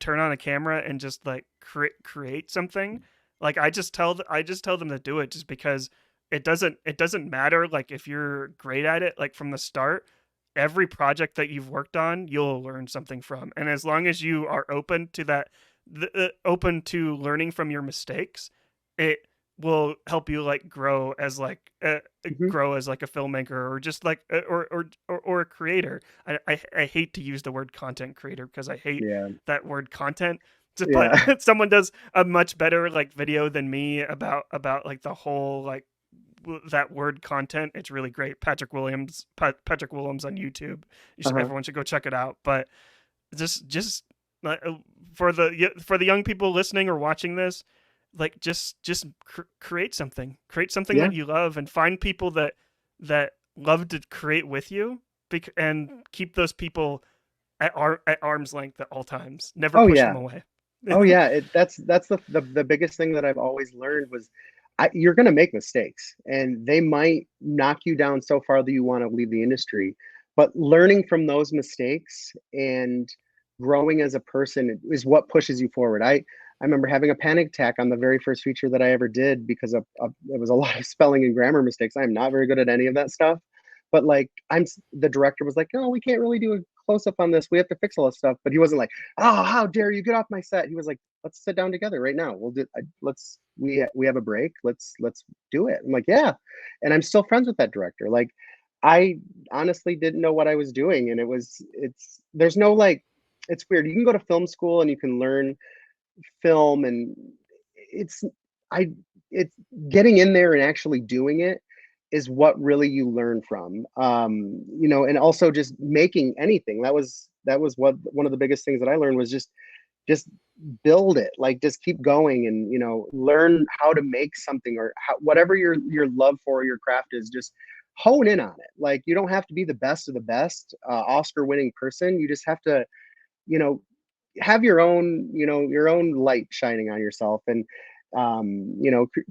turn on a camera and just like create something. Like I just tell them to do it, just because it doesn't matter like if you're great at it like from the start. Every project that you've worked on, you'll learn something from, and as long as you are open to that, open to learning from your mistakes, it will help you like Mhm. grow as like a filmmaker, or just like or a creator. I hate to use the word content creator, because I hate Yeah, that word content. yeah. But someone does a much better like video than me about like the whole like that word content. It's really great. Patrick Williams on YouTube. Uh-huh. Everyone should go check it out. But just for the young people listening or watching this, like just create something Yeah. that you love, and find people that love to create with you, and keep those people at arm's length at all times. Never Oh push them yeah. away. Oh yeah, that's the biggest thing that I've always learned was, you're going to make mistakes, and they might knock you down so far that you want to leave the industry. But learning from those mistakes and growing as a person is what pushes you forward. I remember having a panic attack on the very first feature that I ever did, because of it was a lot of spelling and grammar mistakes. I'm not very good at any of that stuff. But like, the director was like, "Oh, we can't really do a close up on this. We have to fix all this stuff. But he wasn't like, oh, how dare you get off my set. He was like, let's sit down together right now. We have a break. Let's do it. I'm like, yeah. And I'm still friends with that director. Like, I honestly didn't know what I was doing. And there's no like, it's weird. You can go to film school and you can learn film, and it's I it's getting in there and actually doing it is what really you learn from. And also just making anything. That was what one of the biggest things that I learned was just build it, like just keep going, and learn how to make something, or whatever your love for your craft is, just hone in on it. Like, you don't have to be the best of the best Oscar winning person. You just have to you know have your own light shining on yourself, and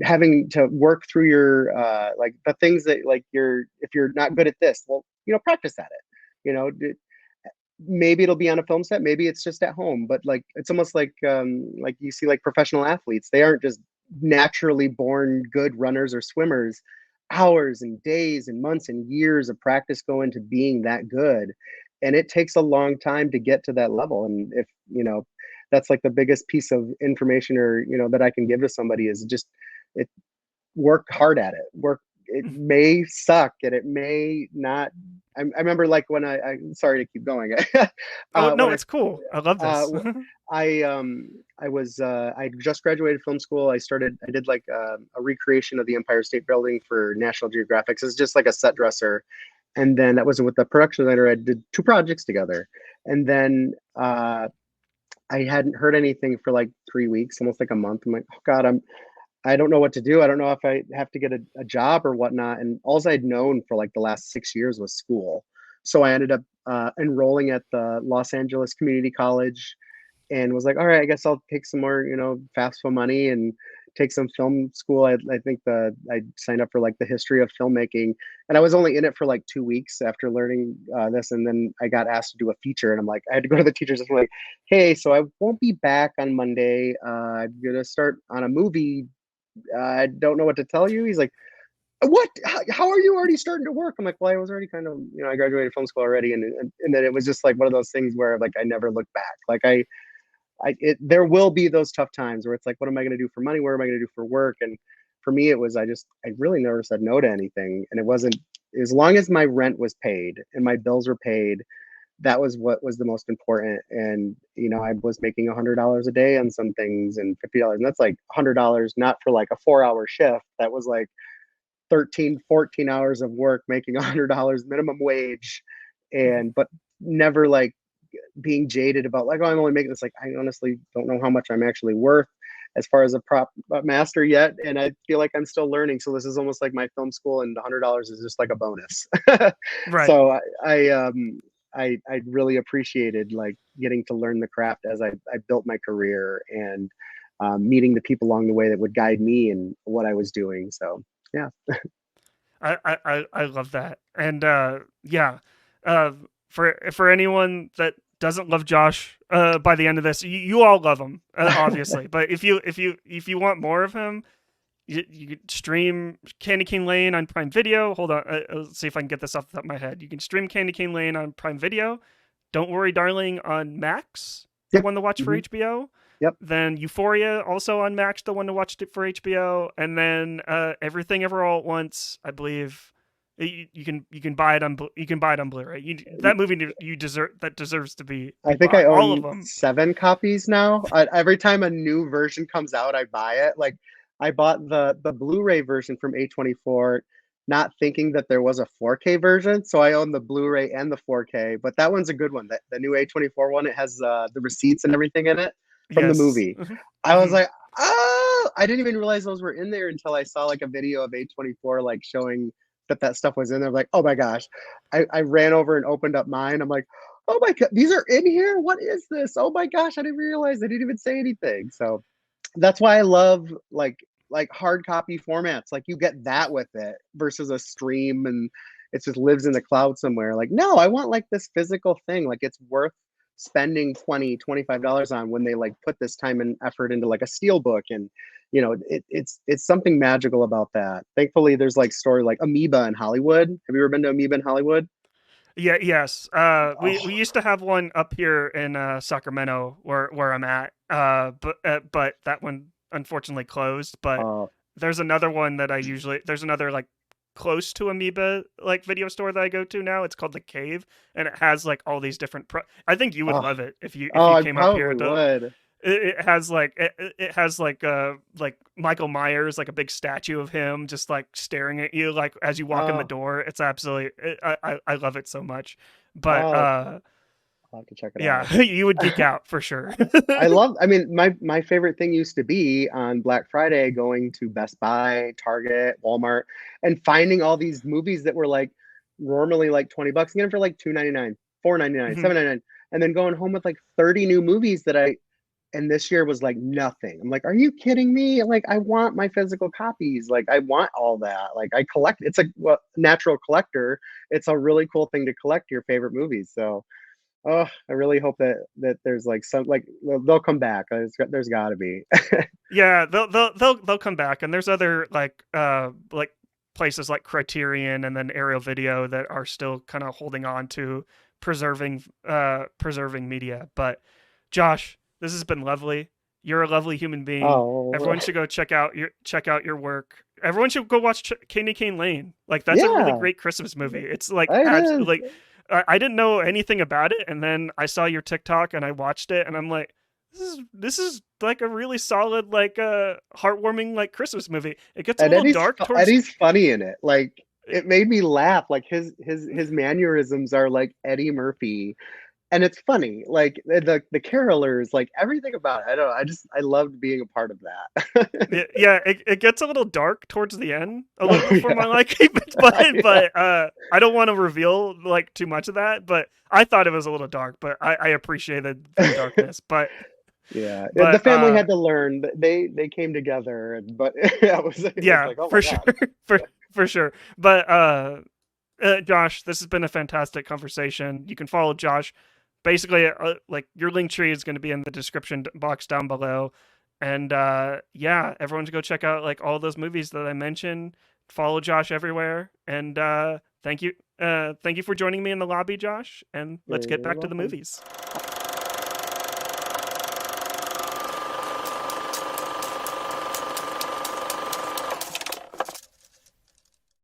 having to work through your like the things that, like, if you're not good at this, well, practice at it. Maybe it'll be on a film set, maybe it's just at home, but like, it's almost like you see like professional athletes, they aren't just naturally born good runners or swimmers. Hours and days and months and years of practice go into being that good, and it takes a long time to get to that level. And if that's like the biggest piece of information, or that I can give to somebody, is just it work hard at it. It may suck and it may not. I remember, like, when I'm sorry to keep going. Oh no, it's cool. I love this. I just graduated film school. I did like a recreation of the Empire State Building for National Geographic. It's just like a set dresser. And then that was with the production designer. I did 2 projects together. And then I hadn't heard anything for like 3 weeks, almost like a month. I'm like, oh God, I don't know what to do. I don't know if I have to get a job or whatnot. And all I'd known for like the last 6 years was school. So I ended up enrolling at the Los Angeles Community College, and was like, all right, I guess I'll take some more, FAFSA money and take some film school. I think I signed up for like the history of filmmaking, and I was only in it for like 2 weeks after learning this. And then I got asked to do a feature, and I'm like, I had to go to the teachers and I'm like, hey, so I won't be back on Monday. I'm going to start on a movie. I don't know what to tell you. He's like, what? How are you already starting to work? I'm like, well, I was already kind of, I graduated film school already. And then it was just like one of those things where, like, I never looked back. Like, there will be those tough times where it's like, what am I going to do for money? What am I going to do for work? And for me, it was, I really never said no to anything. And it wasn't, as long as my rent was paid and my bills were paid, that was what was the most important. And, I was making $100 a day on some things, and $50. And that's like $100, not for like a 4-hour shift. That was like 13, 14 hours of work, making $100 minimum wage. But never like being jaded about like, oh, I'm only making this. Like, I honestly don't know how much I'm actually worth as far as a prop master yet. And I feel like I'm still learning. So this is almost like my film school, and the $100 is just like a bonus. Right. So I really appreciated like getting to learn the craft as I built my career, and meeting the people along the way that would guide me in what I was doing. So yeah. I love that. And for anyone that doesn't love Josh by the end of this, you all love him, obviously. But if you want more of him, you can stream Candy Cane Lane on Prime Video. Hold on, let's see if I can get this off the top of my head. You can stream Candy Cane Lane on Prime Video. Don't Worry Darling on Max, the one to watch for HBO. Yep. Then Euphoria also on Max, the one to watch for HBO. And then Everything Ever All at Once, I believe. You can buy it on Blu-ray. That movie deserves to be. I think I own all of them. 7 copies now. Every time a new version comes out, I buy it. Like, I bought the Blu-ray version from A24, not thinking that there was a 4K version. So I own the Blu-ray and the 4K. But that one's a good one. The new A24 one, it has the receipts and everything in it from the movie. I was like, oh, I didn't even realize those were in there until I saw like a video of A24 like showing that stuff was in there. I'm like, oh my gosh. I ran over and opened up mine. I'm like, oh my God, these are in here? What is this? Oh my gosh, I didn't realize they didn't even say anything. So that's why I love like hard copy formats. Like, you get that with it versus a stream, and it just lives in the cloud somewhere. Like, no, I want like this physical thing. Like, it's worth spending $20-$25 on when they like put this time and effort into like a steel book. And it's something magical about that. Thankfully, there's like story like Amoeba in Hollywood. Have you ever been to Amoeba in Hollywood? Yeah, yes. We Oh, used to have one up here in Sacramento where I'm at. But that one unfortunately closed. But uh, there's another one that there's another like close to Amoeba like video store that I go to now. It's called The Cave, and it has like all these different I think you would oh, love it if oh, you I came up here probably to would. it has it has like Michael Myers, like a big statue of him just like staring at you like as you walk in the Oh, door. It's absolutely I love it so much. But oh, I'll have to check it yeah, out. you would geek out for sure. I mean, my favorite thing used to be on Black Friday going to Best Buy, Target, Walmart, and finding all these movies that were like normally like 20 bucks and get them for like 2.99, 4.99, Mhm. 7.99, and then going home with like 30 new movies that and this year was like nothing. I'm like, are you kidding me? Like, I want my physical copies. Like, I want all that. Like, I collect. It's a natural collector. It's a really cool thing to collect your favorite movies. So, oh, I really hope that there's like some like they'll come back. There's got to be. Yeah, they'll come back, and there's other like places like Criterion and then Aerial Video that are still kind of holding on to preserving media. But Josh, this has been lovely. You're a lovely human being. Oh, Everyone should go check out your work. Everyone should go watch Candy Cane Lane. Like that's a really yeah, great Christmas movie. It's like it is. like I didn't know anything about it, and then I saw your TikTok and I watched it, and I'm like, this is like a really solid like heartwarming like Christmas movie. It gets a And little dark towards Eddie's funny in it. Like it made me laugh. Like his mannerisms are like Eddie Murphy, and it's funny. Like the carolers, like everything about it. I don't know. I loved being a part of that. yeah, it gets a little dark towards the end, a little Oh bit for yeah, my liking, but yeah, I don't want to reveal like too much of that. But I thought it was a little dark, but I appreciated the darkness. yeah. The But family had to learn. They came together, but it was yeah, like, oh my for sure, god. for for sure. But Josh, this has been a fantastic conversation. You can follow Josh. Basically, like your link tree is going to be in the description box down below. And yeah, everyone should go check out like all those movies that I mentioned. Follow Josh everywhere. And thank you for joining me in the lobby, Josh. And let's get You're back to the welcome. movies.